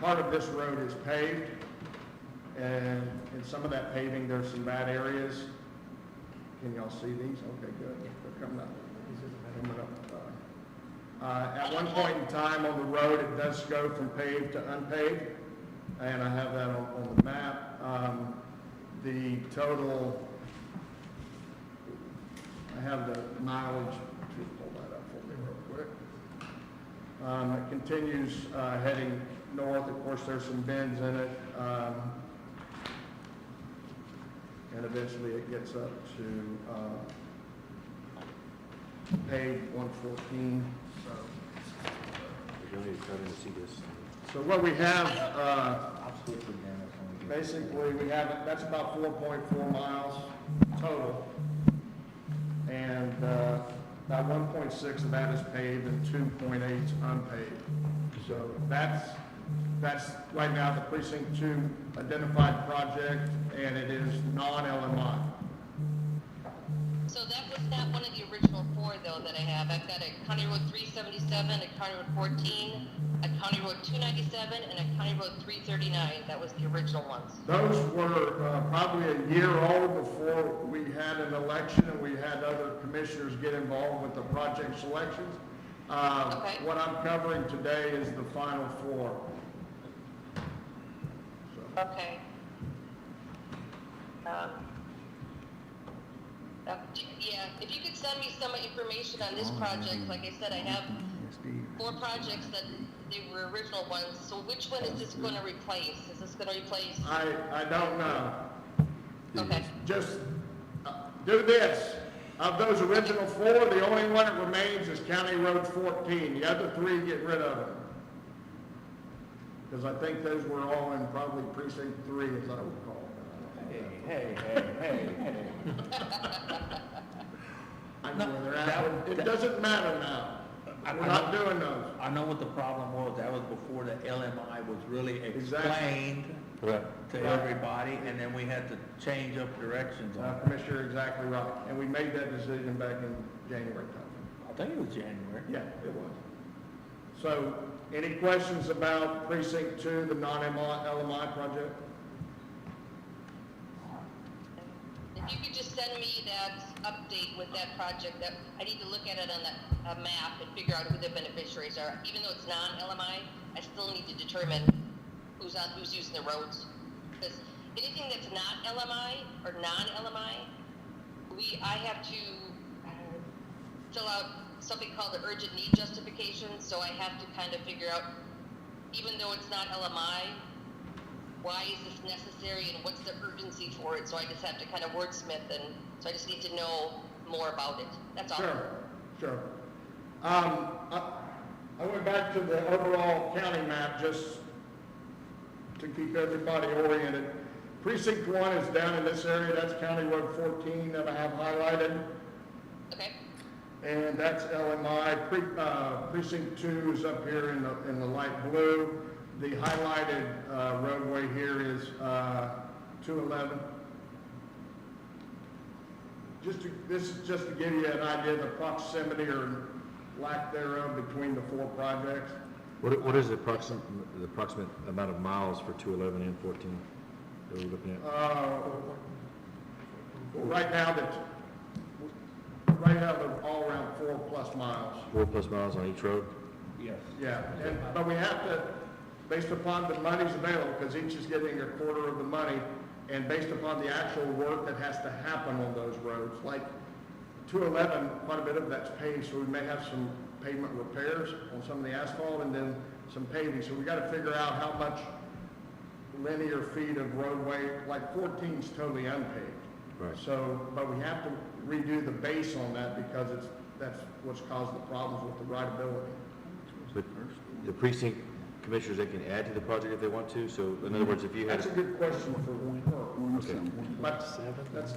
Part of this road is paved, and in some of that paving, there's some bad areas. Can y'all see these? Okay, good. They're coming up. Coming up. At one point in time on the road, it does go from paved to unpaved, and I have that on the map. The total, I have the mileage, just pull that up for me real quick. It continues heading north. Of course, there's some bends in it, and eventually it gets up to paved 114. So what we have, basically, we have, that's about 4.4 miles total. And about 1.6 of that is paved and 2.8 is unpaved. So that's right now the precinct 2 identified project, and it is non-LMI. So that was not one of the original 4, though, that I have. I've got a County Road 377, a County Road 14, a County Road 297, and a County Road 339. That was the original ones. Those were probably a year old before we had an election and we had other commissioners get involved with the project selections. Okay. What I'm covering today is the final 4. Okay. Yeah, if you could send me some information on this project, like I said, I have 4 projects that they were original ones, so which one is this going to replace? Is this going to replace? I don't know. Okay. Just do this. Of those original 4, the only one that remains is County Road 14. The other 3, get rid of them. Because I think those were all in probably precinct 3, as I recall. Hey. I know where they're at. It doesn't matter now. We're not doing those. I know what the problem was. That was before the LMI was really explained Right. to everybody, and then we had to change up directions on it. Commissioner, exactly right. And we made that decision back in January time. I think it was January. Yeah, it was. So, any questions about precinct 2, the non-LMI project? If you could just send me that update with that project, that I need to look at it on that map and figure out who the beneficiaries are. Even though it's non-LMI, I still need to determine who's using the roads. Because anything that's not LMI or non-LMI, I have to fill out something called the urgent need justification. So I have to kind of figure out, even though it's not LMI, why is this necessary and what's the urgency for it? So I just have to kind of wordsmith, and so I just need to know more about it. That's all. Sure. I went back to the overall county map just to keep everybody oriented. precinct 1 is down in this area, that's County Road 14 that I have highlighted. Okay, And that's LMI. Precinct 2 is up here in the light blue. The highlighted roadway here is 211. This is just to give you an idea of the proximity or lack thereof between the 4 projects. What is the approximate amount of miles for 211 and 14 that we're looking at? Right now, they're all around 4+ miles. 4+ miles on each road? Yes. Yeah, but we have to, based upon the monies available, because each is getting a quarter of the money, and based upon the actual work that has to happen on those roads, like 211, quite a bit of that's paved, so we may have some pavement repairs on some of the asphalt and then some paving. So we got to figure out how much linear feet of roadway, like 14 is totally unpaved. Right. So, but we have to redo the base on that because that's what's caused the problems with the rideability. But the precinct commissioners, they can add to the project if they want to, so in other words, if you had... That's a good question for her. Okay. But that's,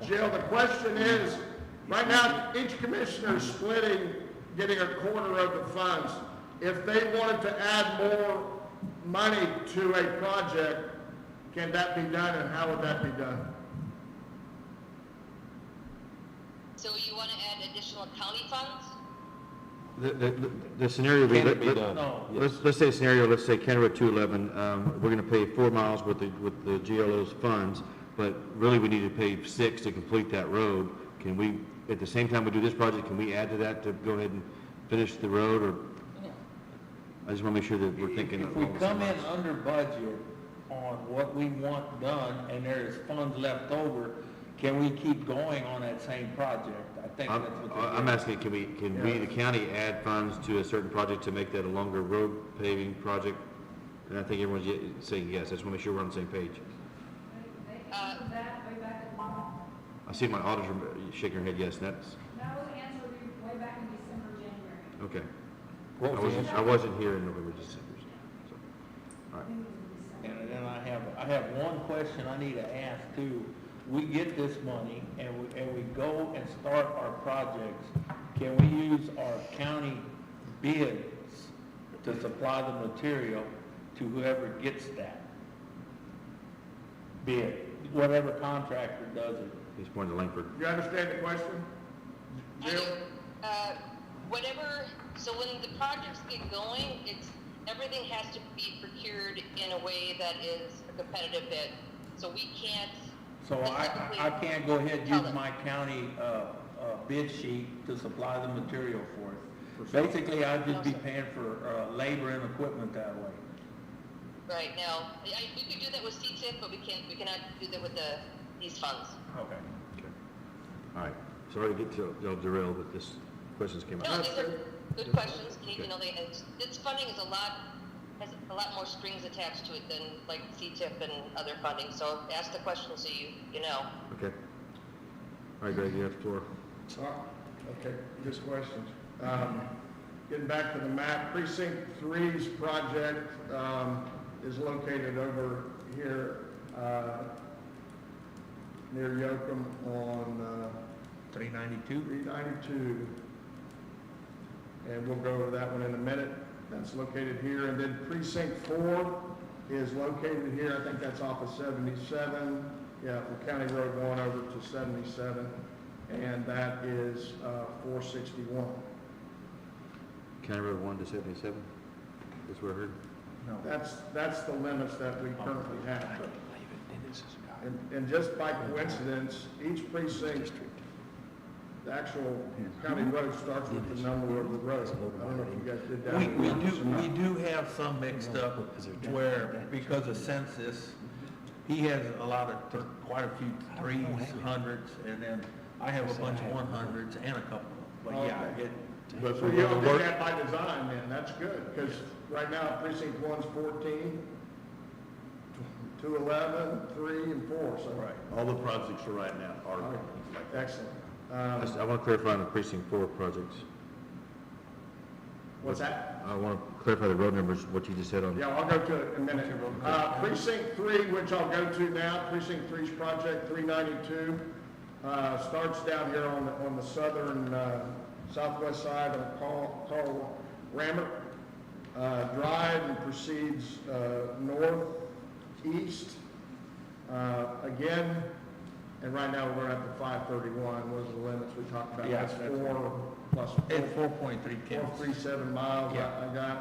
Jill, the question is, right now, each commissioner is splitting, getting a quarter of the funds. If they wanted to add more money to a project, can that be done, and how would that be done? so you want to add additional county funds? The scenario... Can it be done? No. Let's say a scenario, let's say County Road 211, we're going to pay 4 miles with the GLO's funds, but really we need to pay 6 to complete that road. Can we, at the same time we do this project, can we add to that to go ahead and finish the road, or? I just want to make sure that we're thinking... If we come in under budget on what we want done and there is funds left over, can we keep going on that same project? I think that's what they're I'm asking, can we, the county add funds to a certain project to make that a longer road paving project? And I think everyone's saying yes. I just want to make sure we're on the same page. That way back at, I see my auditor shaking her head yes, and that's, that was answered way back in December, January. okay. What was the answer? I wasn't here in November, December. So, all right. And then I have one question I need to ask too. We get this money and we go and start our projects. Can we use our county bids to supply the material to whoever gets that bid, whatever contractor does it? He's pointing to Langford. You understand the question? I do. Jill? Whatever, so when the projects get going, everything has to be procured in a way that is a competitive bid. So we can't. So I can't go ahead and use my county bid sheet to supply the material for it. Basically, I'd just be paying for labor and equipment that way. Right, now, we could do that with CTIP, but we cannot do that with these funds. Okay. Okay. All right. Sorry to get to y'all derailed, but this questions came No, up. these are good questions. This funding has a lot more strings attached to it than like CTIP and other funding. So ask the questions so you know. Okay. All right, Greg, you have the floor. Okay, good questions. Getting back to the map, Precinct 3's project is located over here near Yoakum on 392? 392. And we'll go over that one in a minute. That's located here. And then Precinct 4 is located here. I think that's off of 77. Yeah, from County Road 1 over to 77. And that is 461. County Road 1 to 77? That's what I heard. No. That's the limits that we currently have. And just by coincidence, each precinct, the actual county road starts with the number of the road. I don't know if you guys did that. We do have some mixed up where, because of census, he has quite a few 300s, and then I have a bunch of 100s and a couple. But yeah, So you all did that by design then, that's good, because right now precinct 1's 14, 211, 3, and 4, so. Right. All the projects are right now are like that. Excellent. I want to clarify on the Precinct 4 projects. What's that? I want to clarify the road numbers, what you just said on. Yeah, I'll go to it in a minute. Precinct 3, which I'll go to now, Precinct 3's project 392, starts down here on the southern, southwest side of Carl Rammer Drive and proceeds northeast. Again, and right now we're up to 531, what are the limits we talked about? Yeah, That's that's 4 plus It's 4.3 counts. 437 miles Yeah. I got.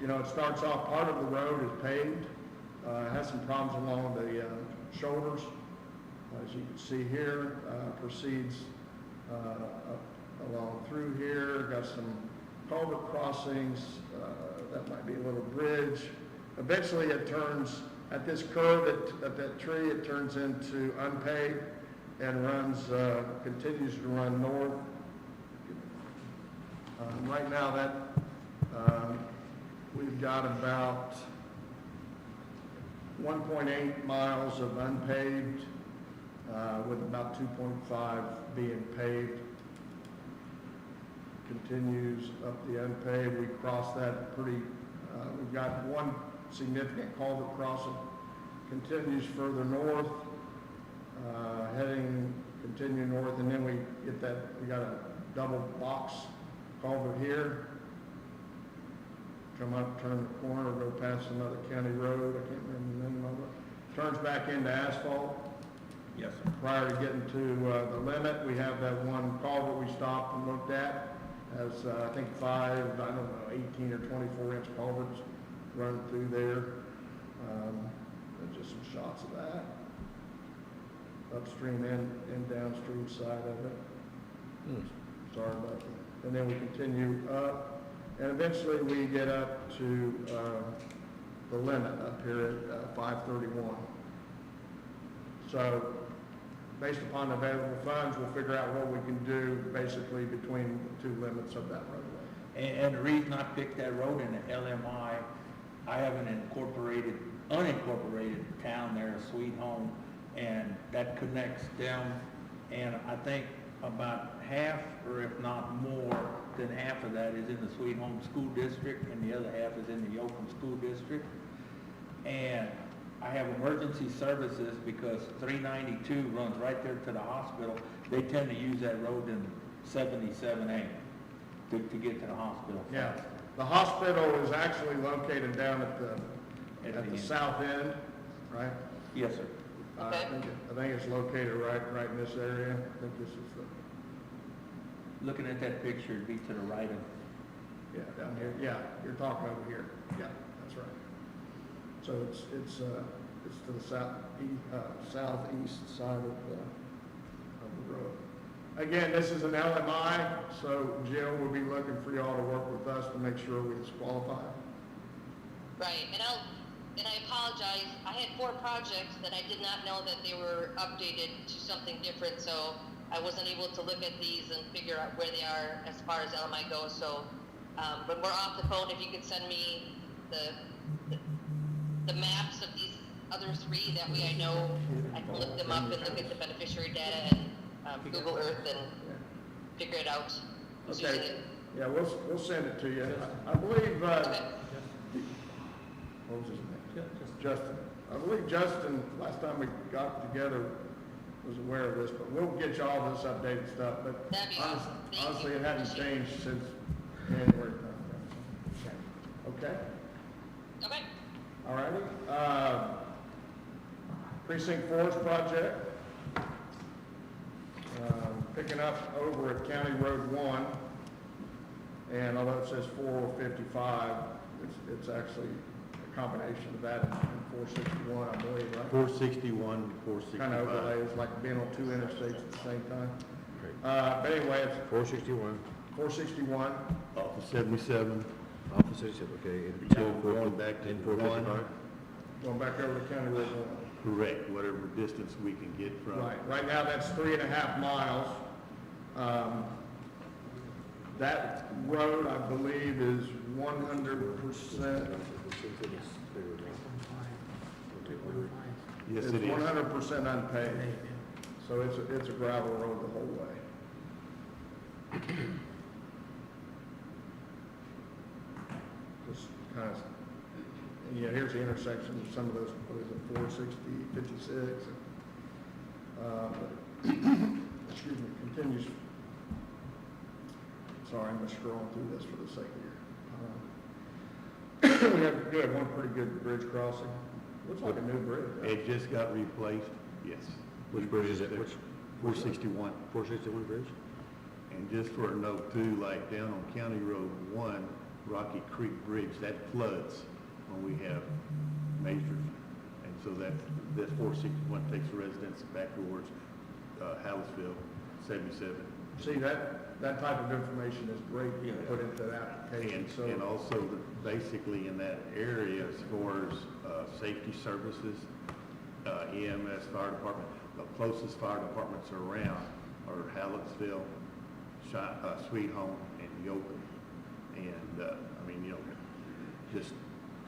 You know, it starts off, part of the road is paved. It has some problems along the shoulders. As you can see here, proceeds up along through here. Got some culvert crossings. That might be a little bridge. Eventually it turns, at this curve at that tree, it turns into unpaved and runs, continues to run north. Right now that, we've got about 1.8 miles of unpaved, with about 2.5 being paved. Continues up the unpaved. We cross that pretty, we've got one significant culvert crossing. Continues further north, continue north, and then we get that, we got a double box culvert here. Come up, turn the corner, go past another county road, I can't remember the name of it. Turns back into asphalt. Yes, sir. Prior to getting to the limit, we have that one culvert we stopped and looked at. Has, I think 18 or 24 inch culverts run through there. There's just some shots of that. Upstream and downstream side of it. Sorry about that. And then we continue up, and eventually we get up to the limit up here at 531. So, based upon available funds, we'll figure out what we can do basically between the two limits of that roadway. And the reason I picked that road in the LMI, I have an unincorporated town there, Sweet Home, and that connects them, and I think about half, or if not more than half of that is in the Sweet Home School District, and the other half is in the Yoakum School District. And I have emergency services because 392 runs right there to the hospital. They tend to use that road in 77A to get to the hospital. Yeah, the hospital is actually located down at the end. south end, right? Yes, sir. I think it's located right in this area. I think this is the, Looking at that picture, it'd be to the right of, yeah, down here. Yeah, you're talking over here. Yeah, that's right. So it's to the southeast side of the road. Again, this is an LMI, so Jill will be looking for y'all to work with us to make sure we disqualify. Right, and I apologize, I had 4 projects that I did not know that they were updated to something different, so I wasn't able to look at these and figure out where they are as far as LMI goes, so, when we're off the phone, if you could send me the maps of these other 3, that way I know I can look them up and look at the beneficiary data and Google Earth and figure it out. Okay. Yeah, we'll send it to you. I believe, Okay. what was his name? Justin. I believe Justin, last time we got together, was aware of this, but we'll get you all this updated stuff. But That'd be awesome. Thank honestly, you. it hasn't changed since January. Okay? Okay. All righty. Precinct 4's project. Picking up over at County Road 1. And although it says 455, it's actually a combination of that and 461, I believe, right? 461, 465. Kind of overlays, like being on 2 interstates at the same time. But anyway, it's 461, 461. Off of 77, off the 67, okay, until going back to 455. 1. Going back over to County Road 1. Correct, whatever distance we can get from. Right now that's 3.5 miles. That road, I believe, is 100%. Yes, It's it is. 100% unpaved. So it's a gravel road the whole way. kind of, yeah, here's the intersection of some of those, what is it, 460, 56. Excuse me, continues. Sorry, I'm just scrolling through this for the sake of you. We have one pretty good bridge crossing. Looks like a new bridge. It just got replaced, yes. Which bridge is it? Which? 461. 461 bridge? And just for a note too, like down on County Road 1, Rocky Creek Bridge, that floods when we have major. And so that 461 takes residents back towards Hallisville, 77. See, that type of information is great to put into the application. And also basically in that area as far as safety services, EMS, fire department, the closest fire departments around are Hallettsville, Sweet Home, and Yoakum. And, I mean, you know, just.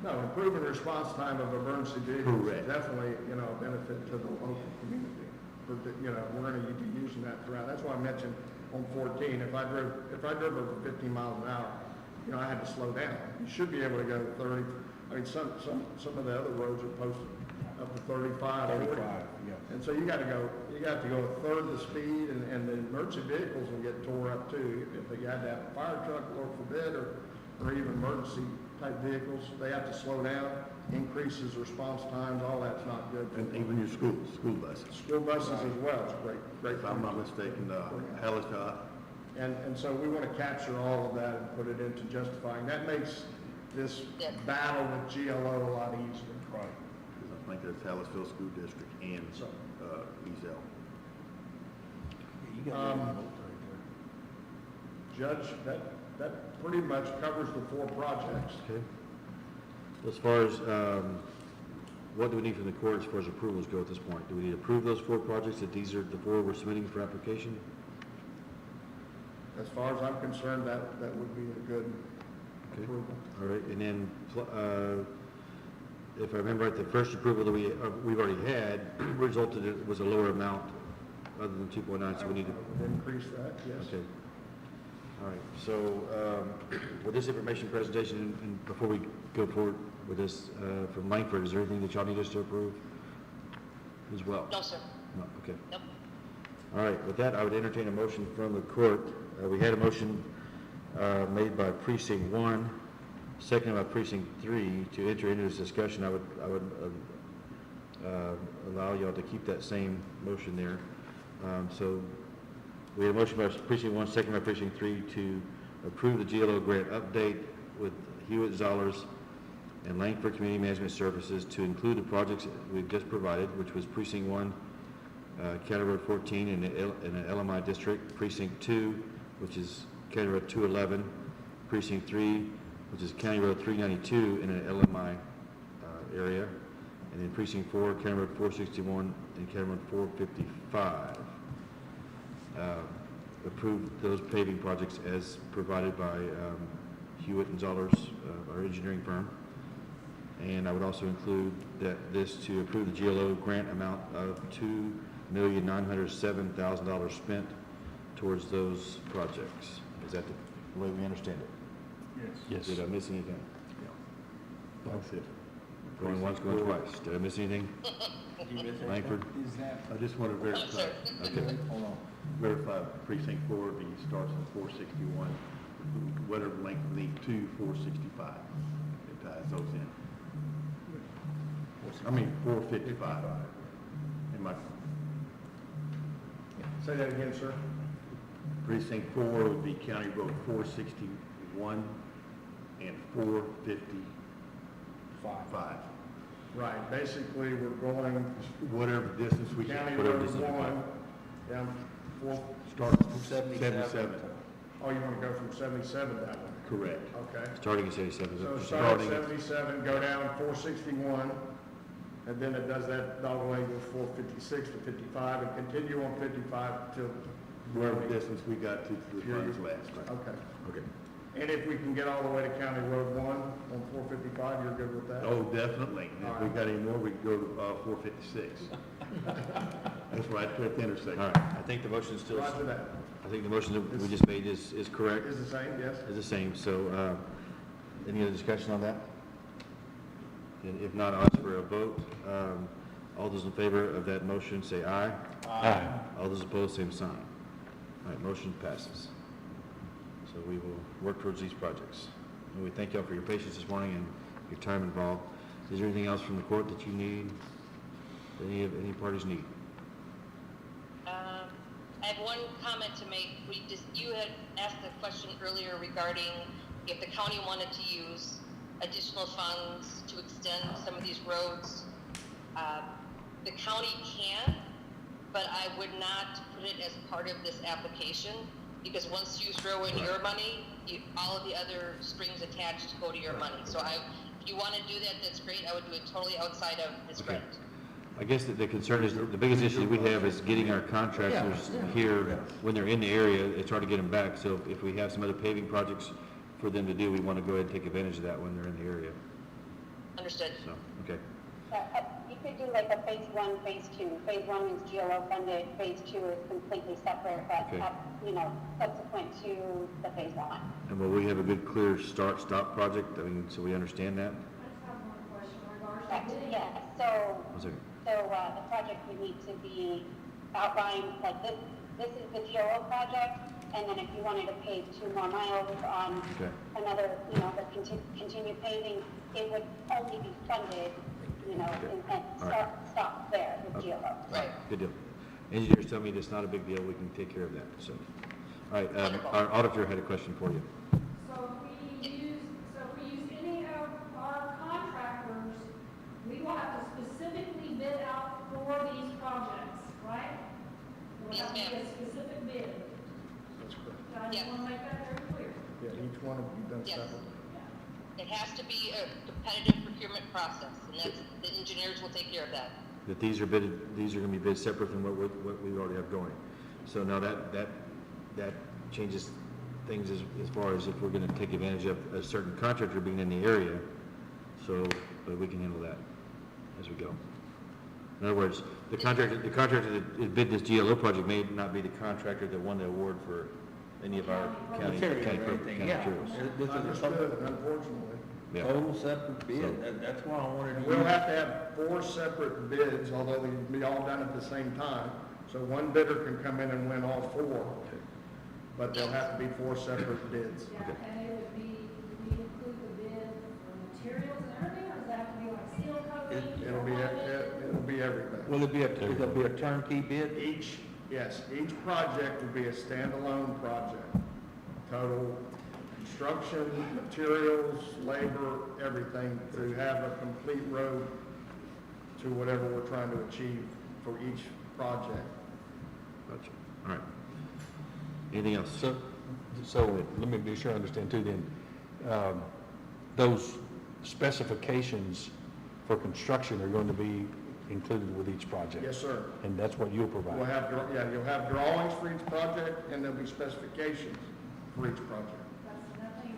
No, improving response time of emergency vehicles is Correct. definitely, a benefit to the local community. We're going to be using that throughout. That's why I mentioned on 14, if I drove over 15 miles an hour, I had to slow down. You should be able to go 30. I mean, some of the other roads are posted up to 35. 35, yeah. And so you got to go a third the speed, and the emergency vehicles will get tore up too. If you had to have a fire truck, Lord forbid, or even emergency type vehicles, they have to slow down, increases response times, all that's not good. And even your school buses. School buses as well, it's great. If I'm not mistaken, Hallettsville. And so we want to capture all of that and put it into justifying. That makes this battle with GLO a lot easier. Right. I think that's Hallettsville School District and Ezel. Judge, that pretty much covers the 4 projects. Okay. As far as, what do we need from the court as far as approvals go at this point? Do we need to approve those 4 projects, that these are the 4 we're submitting for application? As far as I'm concerned, that would be a good Okay. approval. All right, and then, if I remember right, the first approval that we've already had resulted in, was a lower amount other than 2.9, so we need to. I would increase that, yes. Okay. All right, so, with this information presentation, and before we go forward with this, from Langford, is there anything that y'all need us to approve as well? No, sir. No, okay. Nope. All right, with that, I would entertain a motion from the court. We had a motion, made by precinct 1, seconded by precinct 3, to enter into this discussion. I would allow y'all to keep that same motion there. So we had a motion by precinct 1, second by precinct 3 to approve the GLO grant update with Hewitt Zollers and Langford Community Management Services to include the projects that we've just provided, which was precinct 1, County Road 14 in the LMI district, precinct 2, which is County Road 211, precinct 3, which is County Road 392 in an LMI area, and then precinct 4, County Road 461 and County Road 455. Approve those paving projects as provided by Hewitt and Zollers, our engineering firm. And I would also include this to approve the GLO grant amount of $2,907,000 spent towards those projects. Is that the way we understand it? Yes. Did I miss anything? That's it. Going once, going twice. Did I miss anything? Langford? Is that, I just want to verify, Okay. hold on. verify precinct 4, the starts at 461, whatever length lead to 465. It ties those in. I mean, 455. Am I, Say that again, sir. precinct 4 would be County Road 461 and 455. Right, basically, we're going Whatever distance we County can. Road 1 down 4, Starts from 77. oh, you want to go from 77 that way? Correct. Okay. Starting at 77. So start at 77, go down 461, and then it does that all the way to 456 to 55, and continue on 55 till Whatever distance we got to the funds last. Okay. Okay. And if we can get all the way to County Road 1 on 455, you're good with that? Oh, definitely. And if we got any more, we'd go to 456. That's right, at the intersection. All right, I think the motion is still, Roger that. I think the motion that we just made is correct, Is the same, yes? is the same. So, any other discussion on that? And if not, I'll ask for a vote. All those in favor of that motion, say aye. Aye. All those opposed, same sign. All right, motion passes. So we will work towards these projects. And we thank y'all for your patience this morning and your time involved. Is there anything else from the court that you need, that any parties need? I have one comment to make. You had asked a question earlier regarding if the county wanted to use additional funds to extend some of these roads. The county can, but I would not put it as part of this application, because once you throw in your money, all of the other strings attached go to your money. So if you want to do that, that's great. I would do it totally outside of this grant. I guess the concern is, the biggest issue we have is getting our contractors here when they're in the area. It's hard to get them back. So if we have some other paving projects for them to do, we want to go ahead and take advantage of that when they're in the area. Understood. So, okay. You could do like a phase 1, phase 2. Phase 1 is GLO funded, phase 2 is completely separate, but, Okay. Subsequent to the phase 1. And will we have a good, clear start-stop project? I mean, so we understand that? I just have one question regarding Correct, bidding. yeah, so, One second. the project would need to be outlined, like this is the GLO project, and then if you wanted to pave 2 more miles on Okay. another, the continued paving, it would only be funded, and All right. stop there with Okay. GLO. Right. Good deal. Engineers tell me it's not a big deal. We can take care of that. So, all right, our auditor had a question for you. So if we use any of our contractors, we will have to specifically bid out for these projects, right? It will Yes, have to be ma'am. a specific bid. That's correct. I just Yes. want to make that very clear. Yeah, each one will be done Yes. separately. It has to be a competitive procurement process, and that's, the engineers will take care of that. That these are going to be bid separate than what we already have going. So now that changes things as far as if we're going to take advantage of a certain contractor being in the area, so we can handle that as we go. In other words, the contractor that bid this GLO project may not be the contractor that won the award for any of our county Material or materials. anything, yeah. This is Understood, unfortunately. Yeah. total separate bid. That's why I wanted to. We'll have to have 4 separate bids, although they can be all done at the same time. So one bidder can come in and win all 4, but there'll have to be 4 separate bids. Yeah, and it would be, we include the bid for materials and everything, or does that have to be like seal coating? It'll be everything. Will it be a turnkey bid? Each project will be a standalone project. Total construction, materials, labor, everything, to have a complete road to whatever we're trying to achieve for each project. Gotcha. All right. Anything else? So let me be sure I understand too then. Those specifications for construction are going to be included with each project? Yes, sir. And that's what you'll provide? We'll have, you'll have drawings for each project, and there'll be specifications for each project. That's nothing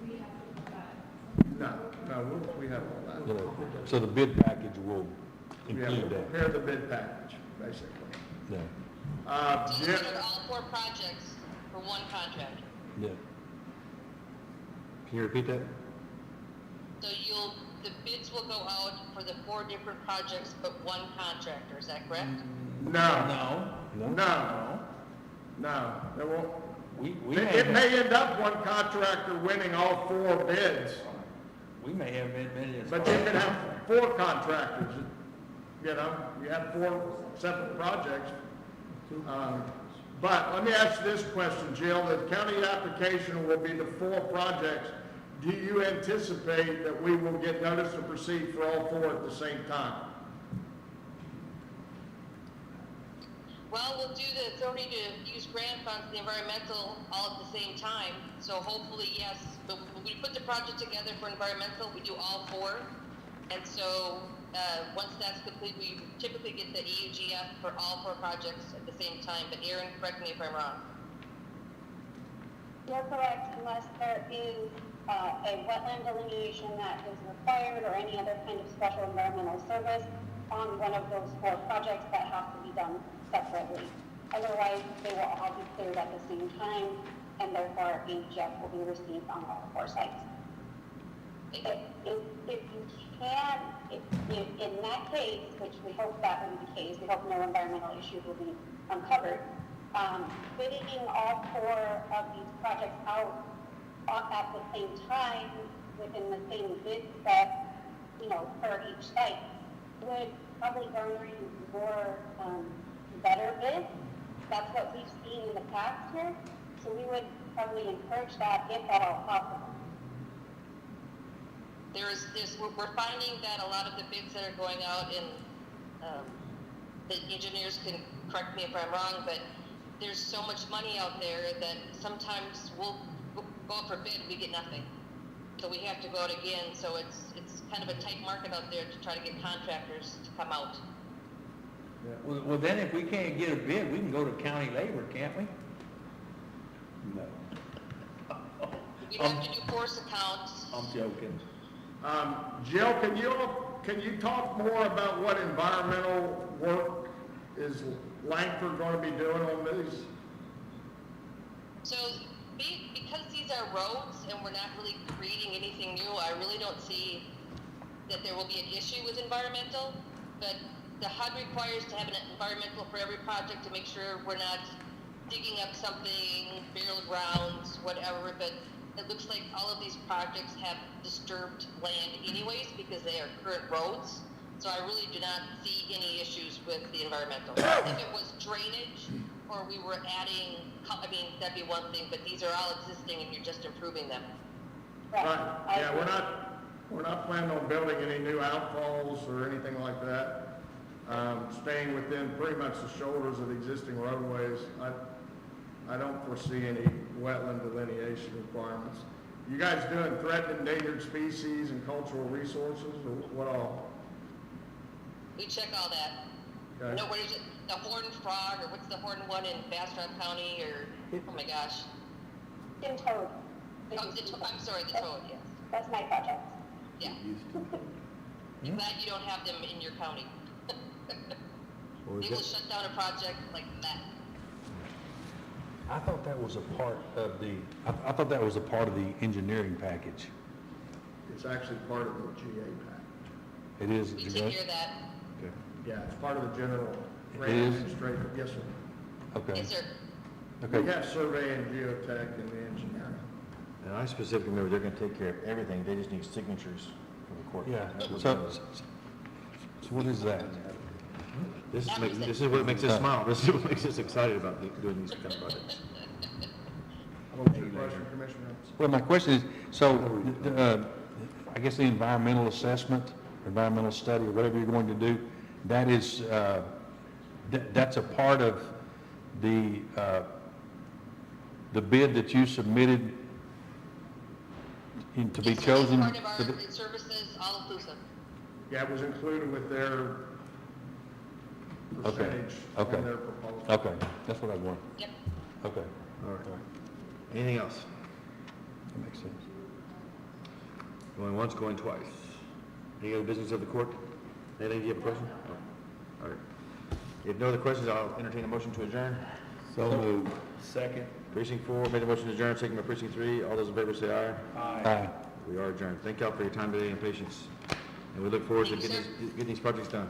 we have to provide. No, we have all that. So the bid package will We have to include that? prepare the bid package, basically. Yeah. So you'll bid all 4 projects for one contractor. Yeah. Can you repeat that? So the bids will go out for the 4 different projects, but one contractor, is that correct? No, No. there won't. We It may end up one contractor winning all 4 bids, may have been as but far you as- can have 4 contractors, you have 4 separate projects. But let me ask you this question, Jill, the county application will be the 4 projects. Do you anticipate that we will get notice to proceed for all 4 at the same time? Well, we'll do the authority to use grant funds, the environmental, all at the same time. So hopefully, yes, but when we put the project together for environmental, we do all 4. And so, once that's complete, we typically get the EUGF for all 4 projects at the same time. But Aaron, correct me if I'm wrong. You're correct, unless there is a wetland delineation that is required or any other kind of special environmental service on one of those 4 projects that have to be done separately. Otherwise, they will all be cleared at the same time, and therefore EUGF will be received on all 4 sites. If you can, in that case, which we hope that will be the case, we hope no environmental issues will be uncovered, bidding all 4 of these projects out at the same time, within the same bid set, per each site, would probably garner you more, better bids. That's what we've seen in the past here, so we would probably encourage that if at all possible. We're finding that a lot of the bids that are going out, and the engineers can correct me if I'm wrong, but there's so much money out there that sometimes we'll go out for bid, we get nothing. So we have to go out again, so it's kind of a tight market out there to try to get contractors to come out. Well, then if we can't get a bid, we can go to county labor, can't we? No. We have to do force accounts. I'm joking. Jill, can you talk more about what environmental work is Langford going to be doing on these? So because these are roads and we're not really creating anything new, I really don't see that there will be an issue with environmental, but the HUD requires to have an environmental for every project to make sure we're not digging up something, burial grounds, whatever, but it looks like all of these projects have disturbed land anyways because they are current roads. So I really do not see any issues with the environmental. If it was drainage or we were adding, that'd be one thing, but these are all existing and you're just improving them. Right, yeah, we're not planning on building any new outfalls or anything like that. Staying within pretty much the shoulders of existing roadways. I don't foresee any wetland delineation requirements. You guys doing threatened endangered species and cultural resources, or what all? We check all that. Okay. No, what is it? The horned frog, or what's the horned one in Bastrop County, or, oh my gosh. In toad. I'm sorry, the toad, yes. That's my project. Yeah. I'm glad you don't have them in your county. They will shut down a project like that. I thought that was a part of the, I thought that was a part of the engineering package. It's actually part of the GA pack. It is. We take care of that. Okay. Yeah, it's part of the general It grant is? administrative. Yes, sir. Okay. Yes, sir. Okay. We have survey and geotech and the engineering. And I specifically remember they're gonna take care of everything, they just need signatures from the court. Yeah, so what is that? This is what makes us smile, this is what makes us excited about doing these kind of projects. Any question, Commissioner? Well, my question is, so, I guess the environmental assessment, environmental study, or whatever you're going to do, that is, that's a part of the bid that you submitted to be It's chosen? part of our services, all inclusive. Yeah, it was included with their Okay, percentage okay. on their proposal. Okay, that's what I want. Yep. Okay, All right. Anything else? that makes sense. Going once, going twice. Any other business of the court? Anything, do you have a question? No. All right. If no other questions, I'll entertain a motion to adjourn. So moved. Second. Precinct 4 made a motion to adjourn, second by Precinct 3. All those in favor say aye. Aye. We are adjourned. Thank y'all for your time today and patience. And we look forward to Thank you, getting these projects done.